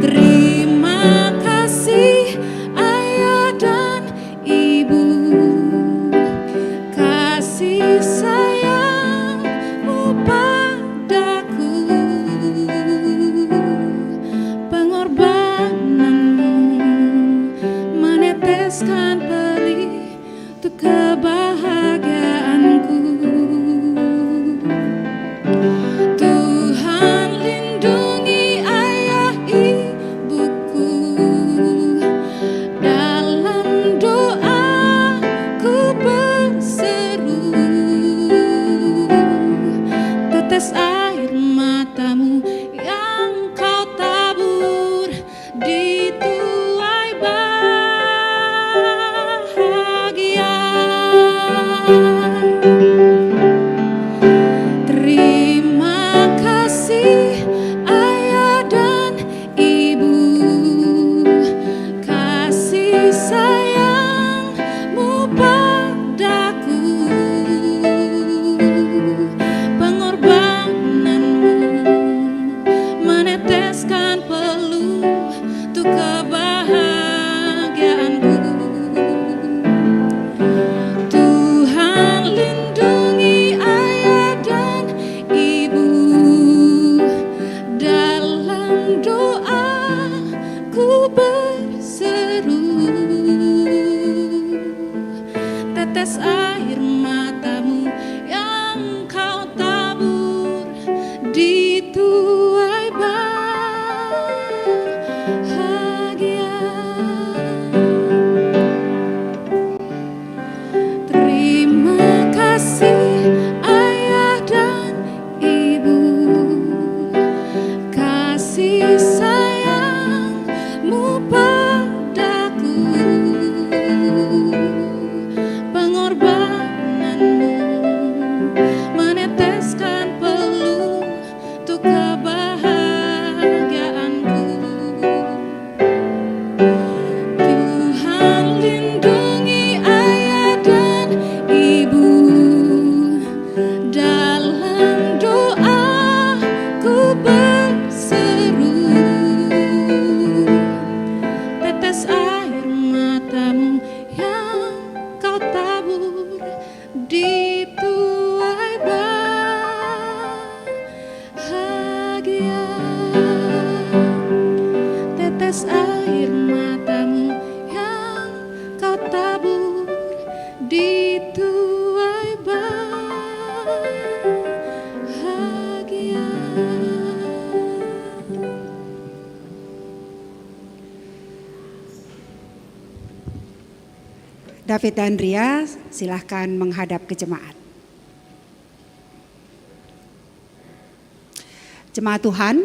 [SPEAKER 4] Terima kasih ayah dan ibu, kasih sayangmu padaku, pengorbananmu meneteskan perih untuk kebahagiaanku. Tuhan lindungi ayah ibuku, dalam doa ku berseru, tetes air matamu yang kau tabur di tuai bahagia. bertabur di tuai bahagia.
[SPEAKER 3] David dan Ria, silahkan menghadap ke jemaat. Jemaat Tuhan,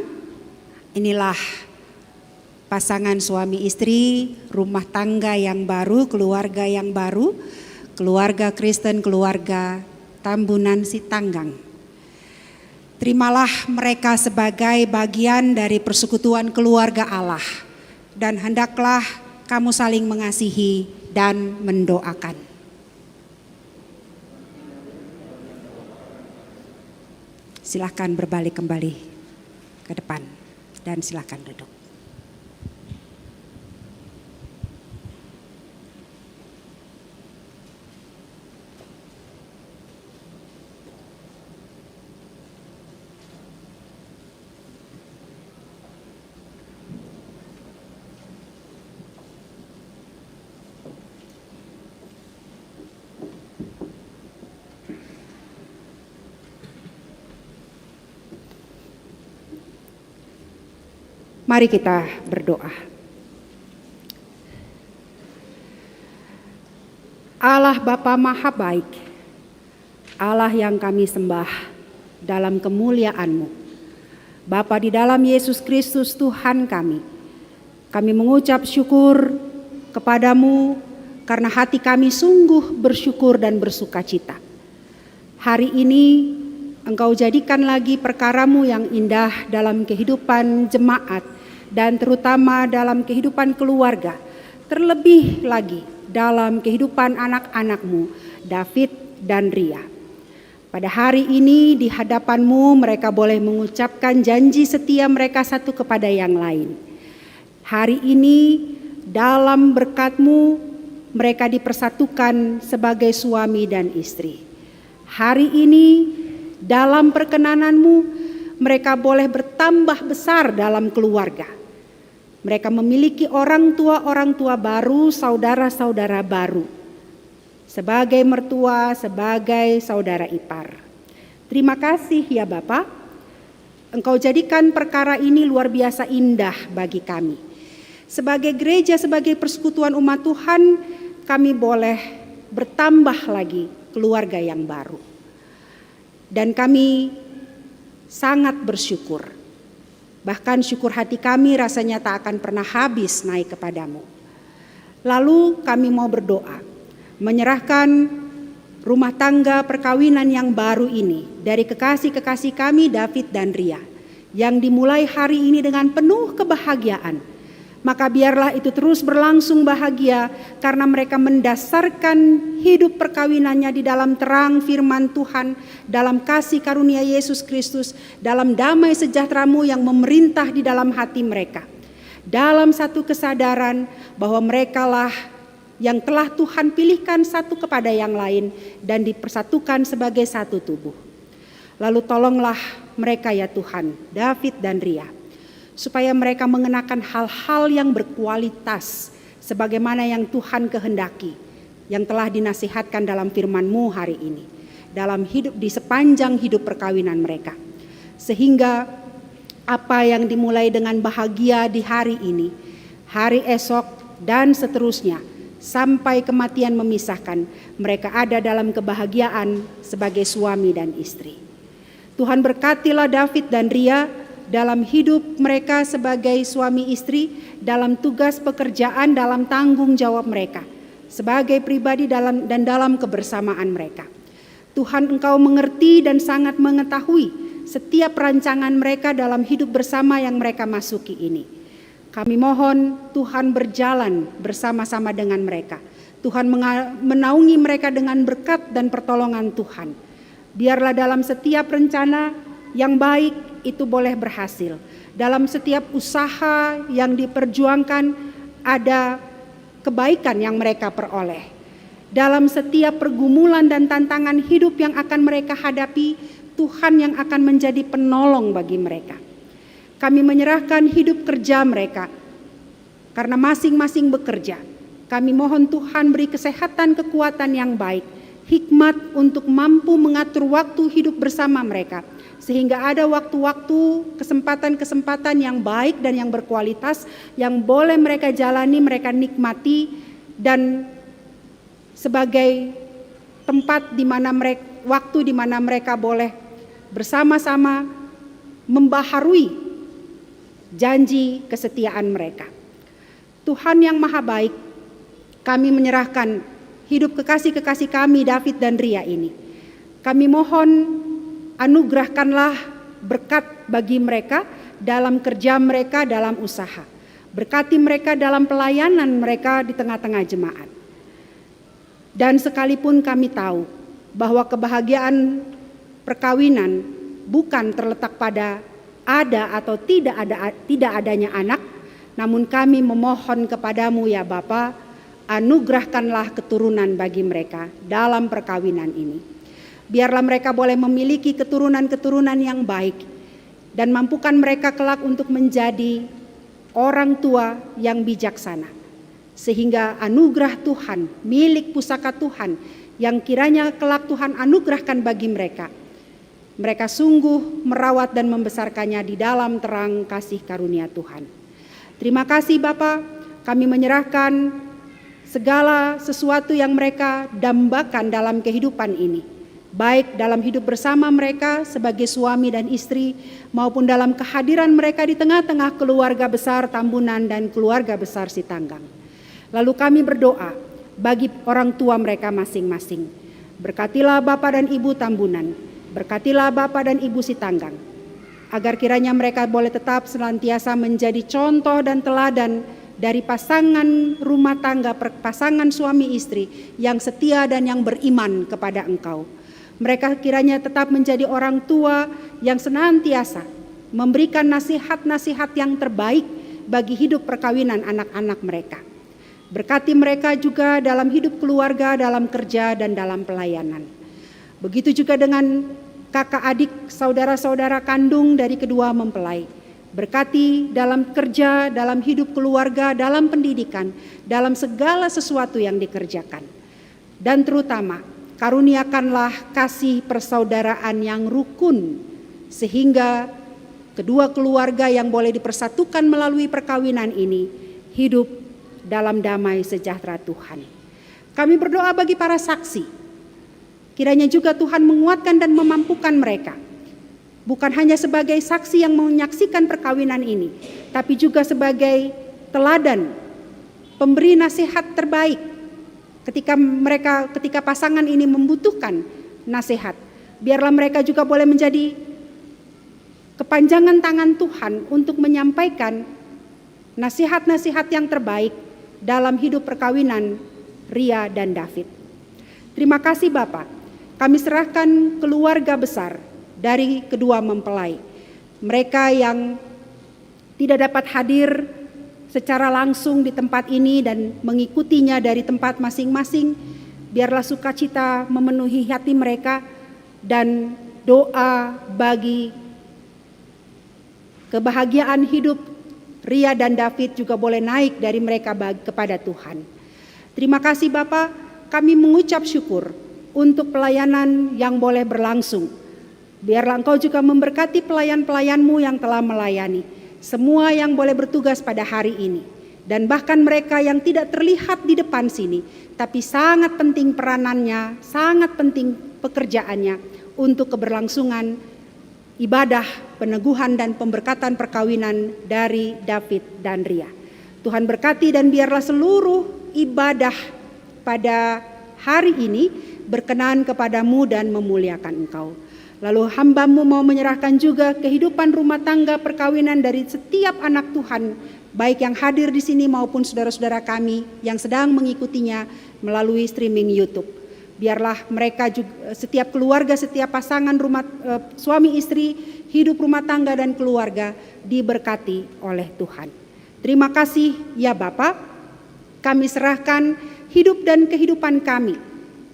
[SPEAKER 3] inilah pasangan suami istri, rumah tangga yang baru, keluarga yang baru, keluarga Kristen, keluarga Tambunan Sitanggang. Terimalah mereka sebagai bagian dari persekutuan keluarga Allah, dan hendaklah kamu saling mengasihi dan mendoakan. Silakan berbalik kembali ke depan dan silakan duduk. Mari kita berdoa. Allah Bapa Maha Baik, Allah yang kami sembah dalam kemuliaan-Mu, Bapa di dalam Yesus Kristus Tuhan kami mengucap syukur kepadamu karena hati kami sungguh bersyukur dan bersukacita. Hari ini Engkau jadikan lagi perkara-Mu yang indah dalam kehidupan jemaat dan terutama dalam kehidupan keluarga, terlebih lagi dalam kehidupan anak-anak-Mu, David dan Ria. Pada hari ini di hadapan-Mu mereka boleh mengucapkan janji setia mereka satu kepada yang lain. Hari ini dalam berkat-Mu mereka dipersatukan sebagai suami dan istri. Hari ini dalam perkenanan-Mu mereka boleh bertambah besar dalam keluarga. Mereka memiliki orang tua baru, saudara-saudara baru. Sebagai mertua, sebagai saudara ipar. Terima kasih ya Bapa. Engkau jadikan perkara ini luar biasa indah bagi kami. Sebagai gereja, sebagai persekutuan umat Tuhan, kami boleh bertambah lagi keluarga yang baru. Dan kami sangat bersyukur. Bahkan syukur hati kami rasanya tak akan pernah habis naik kepadamu. Lalu kami mau berdoa, menyerahkan rumah tangga perkawinan yang baru ini dari kekasih-kekasih kami David dan Ria, yang dimulai hari ini dengan penuh kebahagiaan. Maka biarlah itu terus berlangsung bahagia karena mereka mendasarkan hidup perkawinannya di dalam terang firman Tuhan, dalam kasih karunia Yesus Kristus, dalam damai sejahtera-Mu yang memerintah di dalam hati mereka. Dalam satu kesadaran bahwa merekalah yang telah Tuhan pilihkan satu kepada yang lain dan dipersatukan sebagai satu tubuh. Lalu tolonglah mereka ya Tuhan, David dan Ria, supaya mereka mengenakan hal-hal yang berkualitas sebagaimana yang Tuhan kehendaki, yang telah dinasihatkan dalam firman-Mu hari ini, dalam hidup di sepanjang hidup perkawinan mereka. Sehingga apa yang dimulai dengan bahagia di hari ini, hari esok dan seterusnya, sampai kematian memisahkan, mereka ada dalam kebahagiaan sebagai suami dan istri. Tuhan berkatilah David dan Ria dalam hidup mereka sebagai suami istri, dalam tugas pekerjaan, dalam tanggung jawab mereka sebagai pribadi dalam kebersamaan mereka. Tuhan, Engkau mengerti dan sangat mengetahui setiap rancangan mereka dalam hidup bersama yang mereka masuki ini. Kami mohon Tuhan berjalan bersama-sama dengan mereka. Tuhan menaungi mereka dengan berkat dan pertolongan Tuhan. Biarlah dalam setiap rencana yang baik itu boleh berhasil. Dalam setiap usaha yang diperjuangkan ada kebaikan yang mereka peroleh. Dalam setiap pergumulan dan tantangan hidup yang akan mereka hadapi, Tuhan yang akan menjadi penolong bagi mereka. Kami menyerahkan hidup kerja mereka, karena masing-masing bekerja. Kami mohon Tuhan beri kesehatan, kekuatan yang baik, hikmat untuk mampu mengatur waktu hidup bersama mereka, sehingga ada waktu-waktu, kesempatan-kesempatan yang baik dan yang berkualitas yang boleh mereka jalani, mereka nikmati, dan sebagai tempat di mana mereka, waktu di mana mereka boleh bersama-sama membaharui janji kesetiaan mereka. Tuhan yang Maha Baik, kami menyerahkan hidup kekasih-kekasih kami David dan Ria ini. Kami mohon anugerahkanlah berkat bagi mereka dalam kerja mereka, dalam usaha. Berkati mereka dalam pelayanan mereka di tengah-tengah jemaat. Dan sekalipun kami tahu bahwa kebahagiaan perkawinan bukan terletak pada ada atau tidak adanya anak, namun kami memohon kepadamu ya Bapa, anugerahkanlah keturunan bagi mereka dalam perkawinan ini. Biarlah mereka boleh memiliki keturunan-keturunan yang baik dan mampukan mereka kelak untuk menjadi orang tua yang bijaksana. Sehingga anugerah Tuhan, milik pusaka Tuhan yang kiranya kelak Tuhan anugerahkan bagi mereka. Mereka sungguh merawat dan membesarkannya di dalam terang kasih karunia Tuhan. Terima kasih Bapa, kami menyerahkan segala sesuatu yang mereka dambakan dalam kehidupan ini, baik dalam hidup bersama mereka sebagai suami dan istri, maupun dalam kehadiran mereka di tengah-tengah keluarga besar Tambunan dan keluarga besar Sitanggang. Lalu kami berdoa bagi orang tua mereka masing-masing. Berkatilah Bapak dan Ibu Tambunan, berkatilah Bapak dan Ibu Sitanggang, agar kiranya mereka boleh tetap senantiasa menjadi contoh dan teladan dari pasangan rumah tangga, pasangan suami istri yang setia dan yang beriman kepada Engkau. Mereka kiranya tetap menjadi orang tua yang senantiasa memberikan nasihat-nasihat yang terbaik bagi hidup perkawinan anak-anak mereka. Berkati mereka juga dalam hidup keluarga, dalam kerja, dan dalam pelayanan. Begitu juga dengan kakak adik, saudara-saudara kandung dari kedua mempelai. Berkati dalam kerja, dalam hidup keluarga, dalam pendidikan, dalam segala sesuatu yang dikerjakan. Dan terutama, karuniakanlah kasih persaudaraan yang rukun, sehingga kedua keluarga yang boleh dipersatukan melalui perkawinan ini hidup dalam damai sejahtera Tuhan. Kami berdoa bagi para saksi, kiranya juga Tuhan menguatkan dan memampukan mereka, bukan hanya sebagai saksi yang menyaksikan perkawinan ini, tapi juga sebagai teladan, pemberi nasihat terbaik ketika pasangan ini membutuhkan nasihat. Biarlah mereka juga boleh menjadi kepanjangan tangan Tuhan untuk menyampaikan nasihat-nasihat yang terbaik dalam hidup perkawinan Ria dan David. Terima kasih Bapak, kami serahkan keluarga besar dari kedua mempelai. Mereka yang tidak dapat hadir secara langsung di tempat ini dan mengikutinya dari tempat masing-masing, biarlah sukacita memenuhi hati mereka dan doa bagi kebahagiaan hidup Ria dan David juga boleh naik dari mereka kepada Tuhan. Terima kasih Bapak, kami mengucap syukur untuk pelayanan yang boleh berlangsung. Biarlah Engkau juga memberkati pelayan-pelayan-Mu yang telah melayani, semua yang boleh bertugas pada hari ini, dan bahkan mereka yang tidak terlihat di depan sini, tapi sangat penting peranannya, sangat penting pekerjaannya untuk keberlangsungan ibadah, peneguhan dan pemberkatan perkawinan dari David dan Ria. Tuhan berkati dan biarlah seluruh ibadah pada hari ini berkenan kepadamu dan memuliakan Engkau. Lalu hamba-Mu mau menyerahkan juga kehidupan rumah tangga perkawinan dari setiap anak Tuhan, baik yang hadir di sini maupun saudara-saudara kami yang sedang mengikutinya melalui streaming YouTube. Biarlah mereka juga, setiap keluarga, setiap pasangan suami istri, hidup rumah tangga dan keluarga diberkati oleh Tuhan. Terima kasih ya Bapa, kami serahkan hidup dan kehidupan kami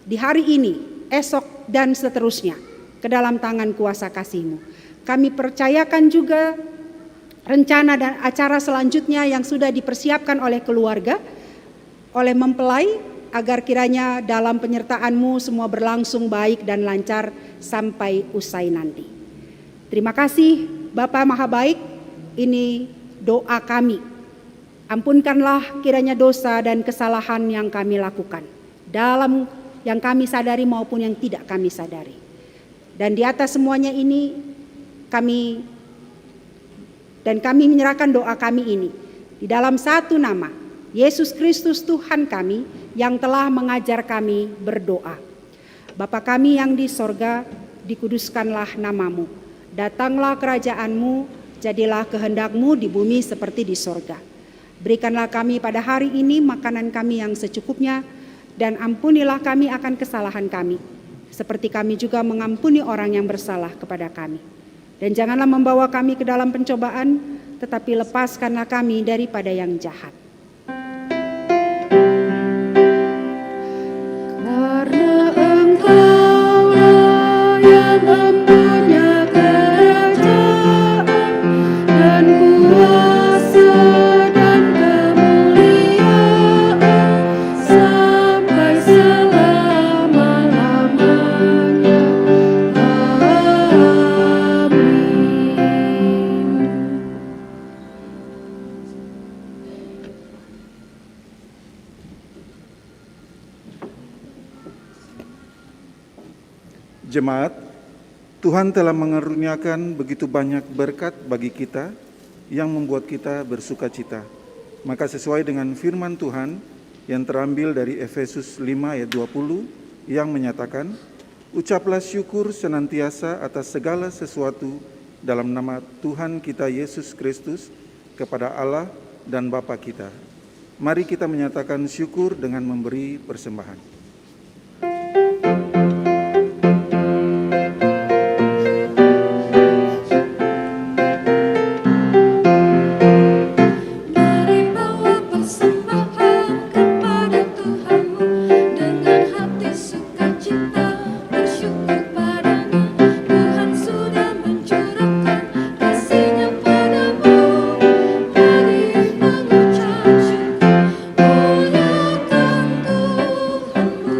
[SPEAKER 3] di hari ini, esok dan seterusnya ke dalam tangan kuasa kasih-Mu. Kami percayakan juga rencana dan acara selanjutnya yang sudah dipersiapkan oleh keluarga. oleh mempelai, agar kiranya dalam penyertaan-Mu semua berlangsung baik dan lancar sampai usai nanti. Terima kasih Bapa Maha Baik, ini doa kami. Ampunkanlah kiranya dosa dan kesalahan yang kami lakukan, dalam yang kami sadari maupun yang tidak kami sadari. Dan di atas semuanya ini kami menyerahkan doa kami ini di dalam satu nama, Yesus Kristus Tuhan kami yang telah mengajar kami berdoa. Bapa kami yang di sorga, dikuduskanlah namamu. Datanglah kerajaan-Mu, jadilah kehendak-Mu di bumi seperti di sorga. Berikanlah kami pada hari ini makanan kami yang secukupnya, dan ampunilah kami akan kesalahan kami, seperti kami juga mengampuni orang yang bersalah kepada kami. Dan janganlah membawa kami ke dalam pencobaan, tetapi lepaskanlah kami daripada yang jahat.
[SPEAKER 4] Karena Engkaulah yang mempunyai kerajaan dan kuasa dan kemuliaan sampai selama-lamanya. Amin.
[SPEAKER 8] Jemaat, Tuhan telah mengaruniakan begitu banyak berkat bagi kita yang membuat kita bersuka cita. Maka sesuai dengan firman Tuhan yang terambil dari Efesus 5 ayat 20 yang menyatakan, ucaplah syukur senantiasa atas segala sesuatu dalam nama Tuhan kita Yesus Kristus kepada Allah dan Bapa kita. Mari kita menyatakan syukur dengan memberi persembahan.
[SPEAKER 4] Mari bawa persembahan kepada Tuhanmu dengan hati sukacita, bersyukur padanya. Tuhan sudah mencurahkan kasih-Nya padamu. Mari mengucap syukur, muliakan Tuhanmu.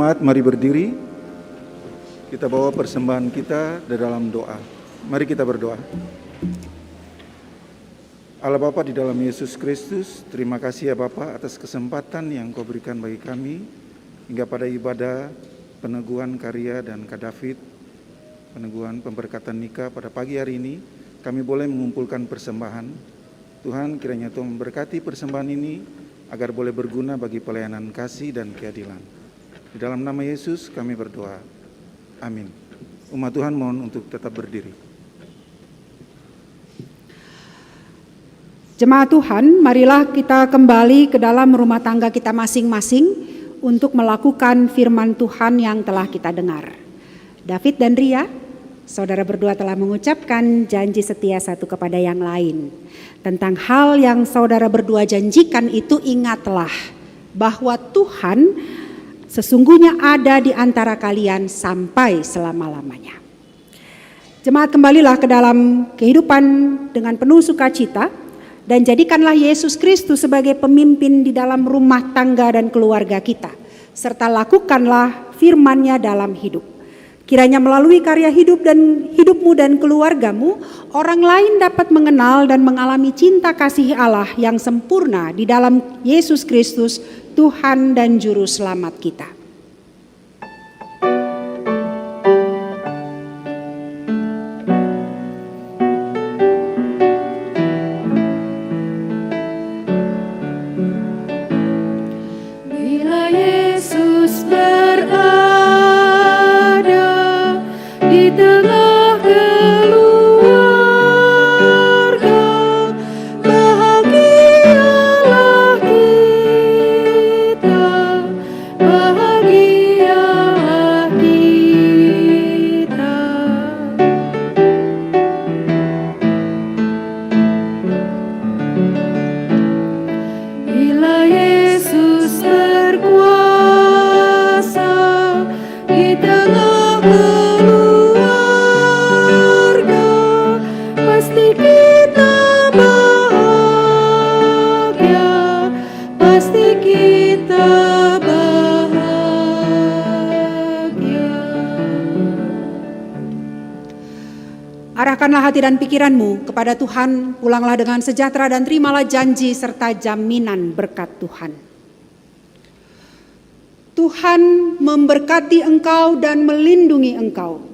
[SPEAKER 8] Jemaat, mari berdiri. Kita bawa persembahan kita di dalam doa. Mari kita berdoa. Allah Bapa di dalam Yesus Kristus, terima kasih ya Bapa atas kesempatan yang Kau berikan bagi kami hingga pada ibadah peneguhan karya dan Kak David, peneguhan pemberkatan nikah pada pagi hari ini, kami boleh mengumpulkan persembahan. Tuhan, kiranya Tuhan memberkati persembahan ini agar boleh berguna bagi pelayanan kasih dan keadilan. Di dalam nama Yesus kami berdoa. Amin. Umat Tuhan mohon untuk tetap berdiri.
[SPEAKER 3] Jemaat Tuhan, marilah kita kembali ke dalam rumah tangga kita masing-masing untuk melakukan firman Tuhan yang telah kita dengar. David dan Ria, saudara berdua telah mengucapkan janji setia satu kepada yang lain. Tentang hal yang saudara berdua janjikan itu, ingatlah bahwa Tuhan sesungguhnya ada di antara kalian sampai selama-lamanya. Jemaat, kembalilah ke dalam kehidupan dengan penuh sukacita dan jadikanlah Yesus Kristus sebagai pemimpin di dalam rumah tangga dan keluarga kita, serta lakukanlah firman-Nya dalam hidup. Kiranya melalui karya hidupmu dan keluargamu, orang lain dapat mengenal dan mengalami cinta kasih Allah yang sempurna di dalam Yesus Kristus, Tuhan dan Juru Selamat kita.
[SPEAKER 4] Bila Yesus berada di tengah keluarga, bahagialah kita, bahagialah kita. Bila Yesus berkuasa di tengah keluarga, pasti kita bahagia, pasti kita bahagia.
[SPEAKER 3] Arahkanlah hati dan pikiranmu kepada Tuhan, pulanglah dengan sejahtera dan terimalah janji serta jaminan berkat Tuhan. Tuhan memberkati engkau dan melindungi engkau.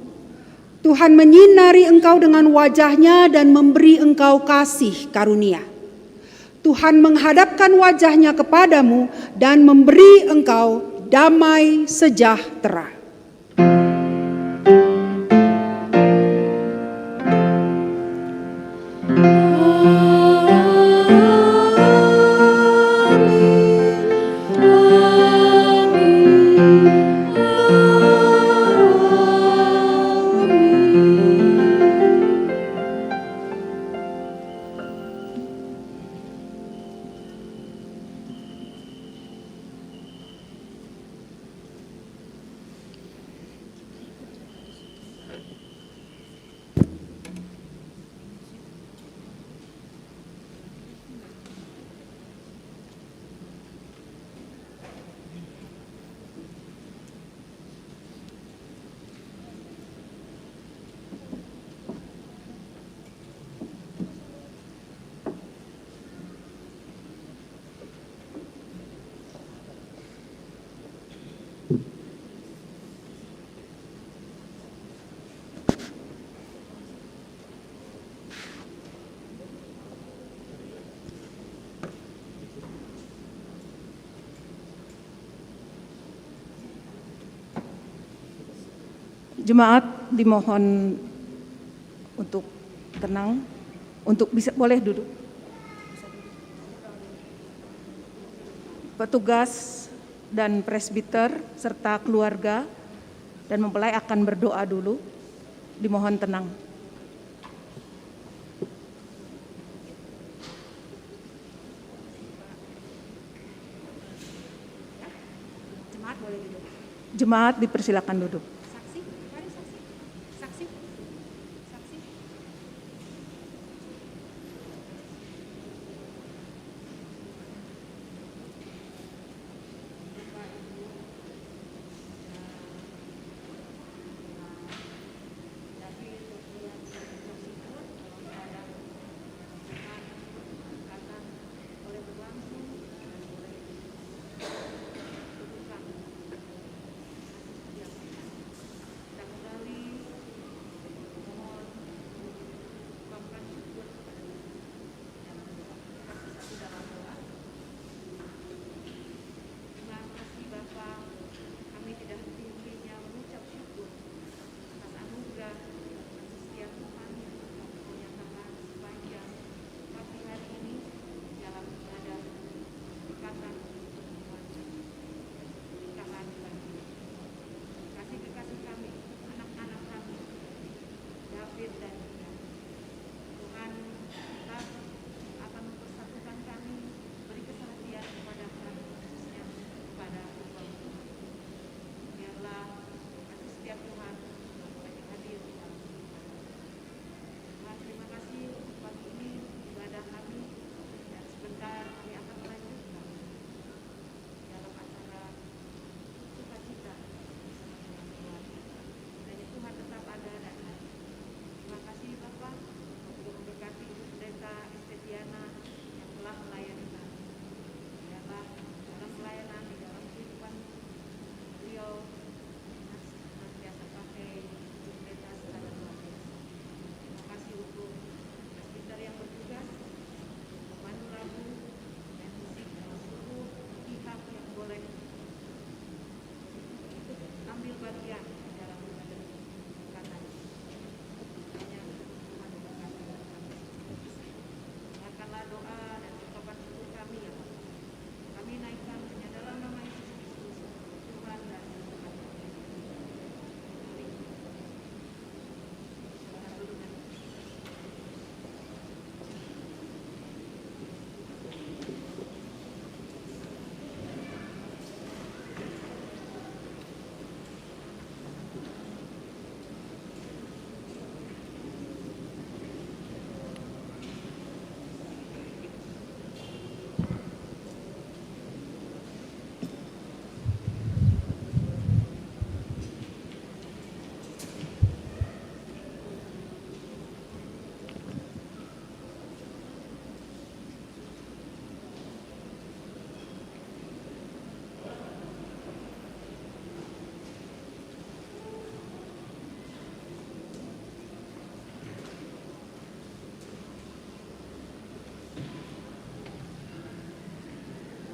[SPEAKER 3] Tuhan menyinari engkau dengan wajah-Nya dan memberi engkau kasih karunia. Tuhan menghadapkan wajah-Nya kepadamu dan memberi engkau damai sejahtera.
[SPEAKER 1] Jemaat dimohon untuk tenang, untuk bisa boleh duduk. Petugas dan presbiter serta keluarga dan mempelai akan berdoa dulu. Dimohon tenang. Jemaat dipersilakan duduk.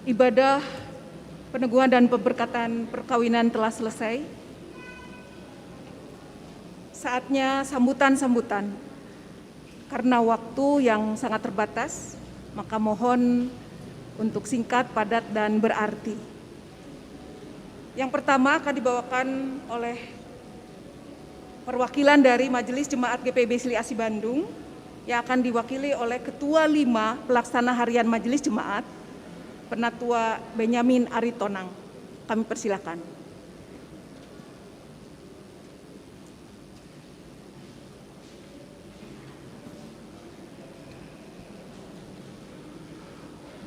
[SPEAKER 1] Ibadah peneguhan dan pemberkatan perkawinan telah selesai. Saatnya sambutan-sambutan. Karena waktu yang sangat terbatas, maka mohon untuk singkat, padat, dan berarti. Yang pertama akan dibawakan oleh perwakilan dari Majelis Jemaat GPIB Sili Asih Bandung yang akan diwakili oleh Ketua 5 Pelaksana Harian Majelis Jemaat, Penatua Benyamin Aritonang. Kami persilakan.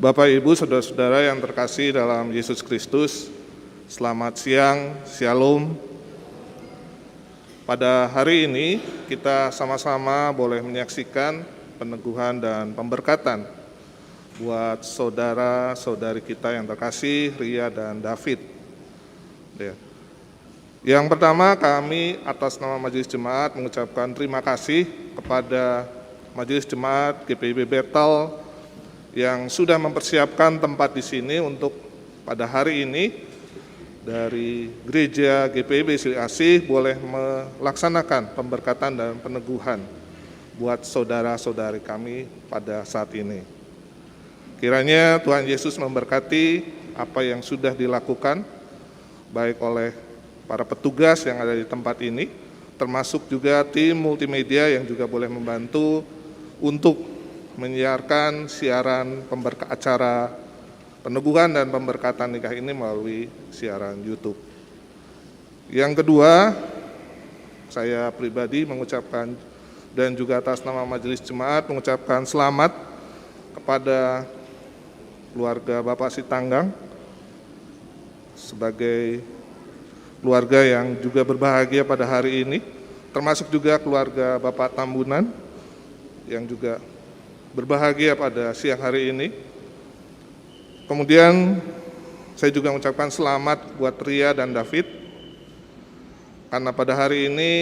[SPEAKER 9] Bapak, Ibu, saudara-saudara yang terkasih dalam Yesus Kristus, selamat siang, Shalom. Pada hari ini kita sama-sama boleh menyaksikan peneguhan dan pemberkatan buat saudara-saudari kita yang terkasih, Ria dan David. Yang pertama, kami atas nama Majelis Jemaat mengucapkan terima kasih kepada Majelis Jemaat GPIB Bethel yang sudah mempersiapkan tempat di sini untuk pada hari ini dari Gereja GPIB Sili Asih boleh melaksanakan pemberkatan dan peneguhan buat saudara-saudari kami pada saat ini. Kiranya Tuhan Yesus memberkati apa yang sudah dilakukan baik oleh para petugas yang ada di tempat ini, termasuk juga tim multimedia yang juga boleh membantu untuk menyiarkan siaran acara peneguhan dan pemberkatan nikah ini melalui siaran YouTube. Yang kedua, saya pribadi mengucapkan dan juga atas nama Majelis Jemaat mengucapkan selamat kepada keluarga Bapak Sitanggang sebagai keluarga yang juga berbahagia pada hari ini, termasuk juga keluarga Bapak Tambunan yang juga berbahagia pada siang hari ini. Kemudian saya juga mengucapkan selamat buat Ria dan David karena pada hari ini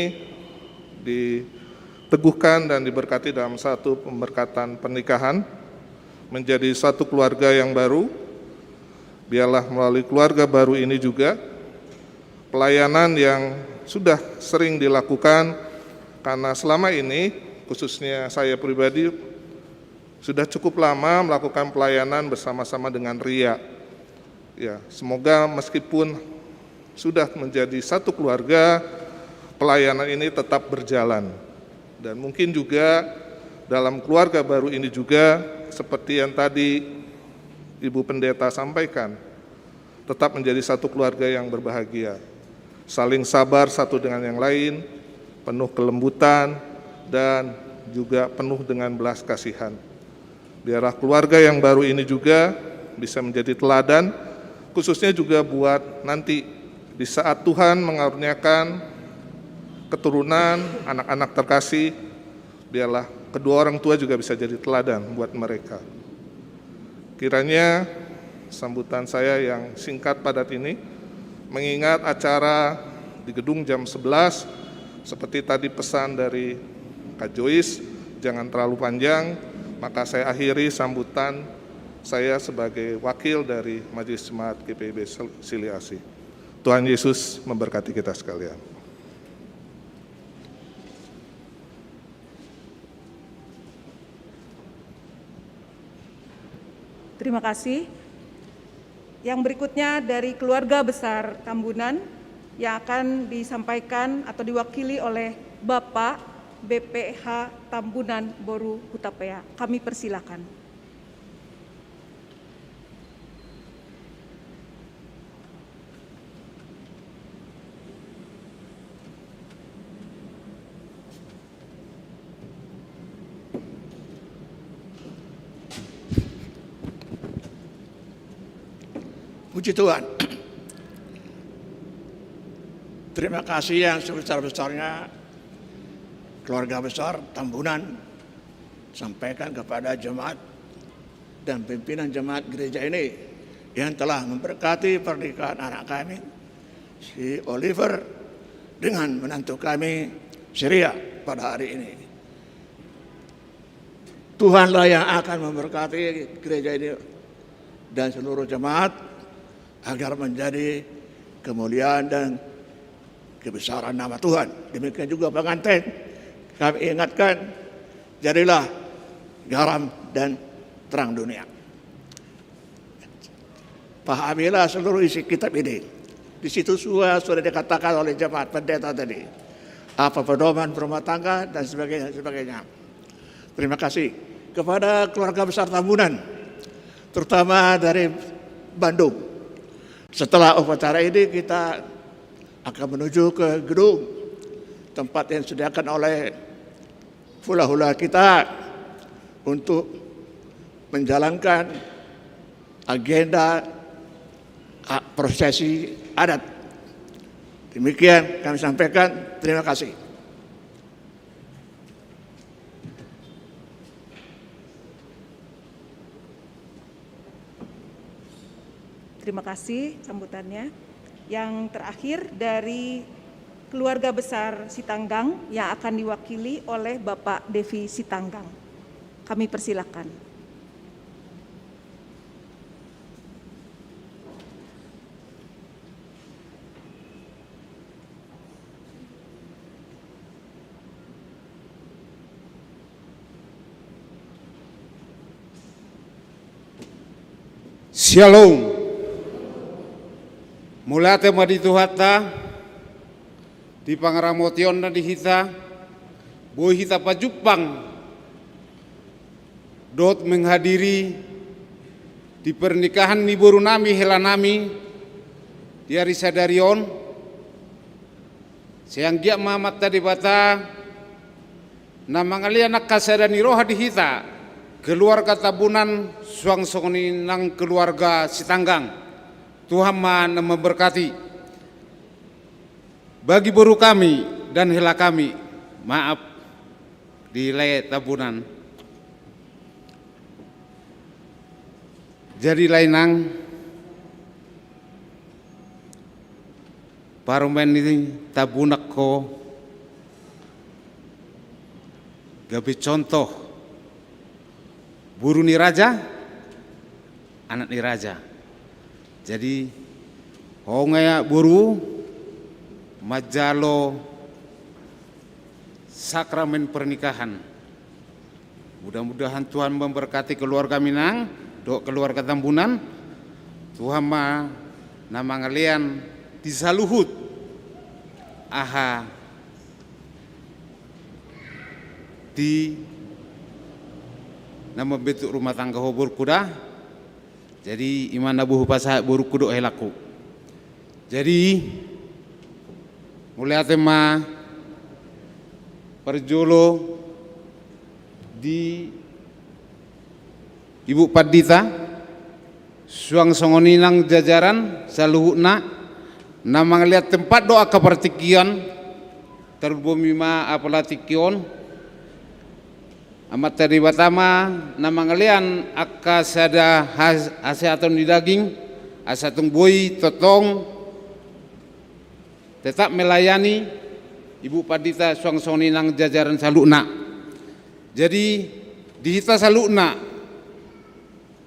[SPEAKER 9] diteguhkan dan diberkati dalam satu pemberkatan pernikahan menjadi satu keluarga yang baru. Biarlah melalui keluarga baru ini juga pelayanan yang sudah sering dilakukan, karena selama ini khususnya saya pribadi sudah cukup lama melakukan pelayanan bersama-sama dengan Ria. Ya, semoga meskipun sudah menjadi satu keluarga, pelayanan ini tetap berjalan. Dan mungkin juga dalam keluarga baru ini juga, seperti yang tadi Ibu Pendeta sampaikan, tetap menjadi satu keluarga yang berbahagia. Saling sabar satu dengan yang lain, penuh kelembutan, dan juga penuh dengan belas kasihan. Biarlah keluarga yang baru ini juga bisa menjadi teladan, khususnya juga buat nanti di saat Tuhan mengaruniakan keturunan, anak-anak terkasih, biarlah kedua orang tua juga bisa jadi teladan buat mereka. Kiranya sambutan saya yang singkat padat ini, mengingat acara di gedung jam 11, seperti tadi pesan dari Kak Joyce, jangan terlalu panjang, maka saya akhiri sambutan saya sebagai wakil dari Majelis Jemaat GPIB Sili Asih. Tuhan Yesus memberkati kita sekalian.
[SPEAKER 1] Terima kasih. Yang berikutnya dari keluarga besar Tambunan yang akan disampaikan atau diwakili oleh Bapak BPH Tambunan Boru Hutapea. Kami persilakan.
[SPEAKER 10] Puji Tuhan. Terima kasih yang sebesar-besarnya keluarga besar Tambunan sampaikan kepada jemaat dan pimpinan jemaat gereja ini yang telah memberkati pernikahan anak kami, si Oliver, dengan menantu kami, si Ria, pada hari ini. Tuhanlah yang akan memberkati gereja ini dan seluruh jemaat agar menjadi kemuliaan dan kebesaran nama Tuhan. Demikian juga pengantin, kami ingatkan, jadilah garam dan terang dunia. Pahamilah seluruh isi kitab ini. Di situ sudah dikatakan oleh jemaat pendeta tadi, apa pedoman berumah tangga dan sebagainya. Terima kasih kepada keluarga besar Tambunan, terutama dari Bandung. Setelah upacara ini kita akan menuju ke gedung tempat yang disediakan oleh hula-hula kita untuk menjalankan agenda prosesi adat. Demikian kami sampaikan. Terima kasih.
[SPEAKER 1] Terima kasih sambutannya. Yang terakhir dari keluarga besar Sitanggang yang akan diwakili oleh Bapak Devi Sitanggang. Kami persilakan.
[SPEAKER 11] Shalom. Mula tema di Tuhata, di Pangaramotion dan di Hita, Boy Hita Pajupang, dot menghadiri di pernikahan ni baru nami helanami di hari sadarion, siang giak mamat tadi bata, namang anak kasada ni roha di Hita, keluarga Tabunan suang songoni nang keluarga Sitanggang. Tuhan memberkati. Bagi baru kami dan hela kami, maaf di lay Tabunan. Jadi lainang parumen ini Tabunak ko gabi contoh buru ni raja, anak ni raja. Jadi hongaya buru majalo sakramen pernikahan. Mudah-mudahan Tuhan memberkati keluarga Minang, dok keluarga Tambunan. Tuhan ma nama ngalian disaluhut aha di nama bentuk rumah tangga hobur kuda. Jadi iman nabuh pasah buruk kuduk helaku. Jadi mulai tema perjolo di Ibu Padita suang songoninang jajaran saluhuna nama ngeliat tempat doa kepertikian terbumima apalatikion amat tadi batama nama ngelian akka sada haseaton di daging asatung boy totong tetap melayani Ibu Padita suang soninang jajaran salukna. Jadi di hita salukna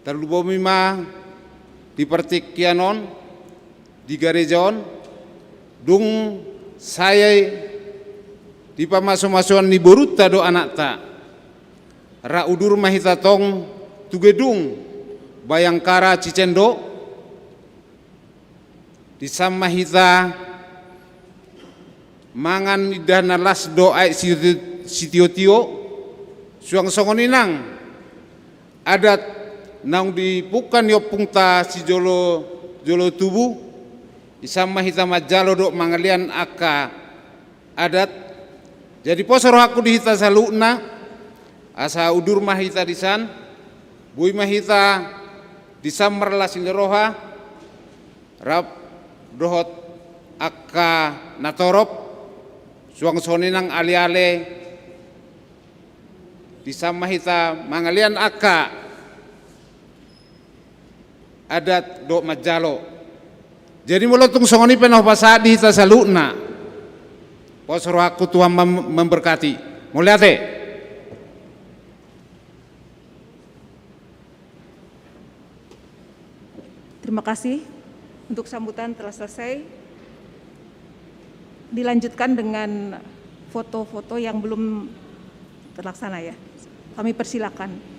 [SPEAKER 11] terbumima di pertikianon di garejaon dung saya di pamasuk-masukan ni boruta do anak ta ra udur mahita tong tugedung Bayangkara Cicendo di samahita mangan dana las doa sitio-tio suang songoninang adat nang dipukan yopung ta si jolo tubuh di samahita majalo do mangalian aka adat. Jadi posoro aku di hita salukna asa udur mahita disan, bui mahita disam merlasin roha, rap dohot akka natorop, suang soninang ali-ale, disam mahita mangalian akka adat do majalo. Jadi mulotung songoni penoh pasad di hita salukna, posoro aku Tuhan memberkati. Muliate.
[SPEAKER 1] Terima kasih. Untuk sambutan telah selesai. Dilanjutkan dengan foto-foto yang belum terlaksana ya. Kami persilakan.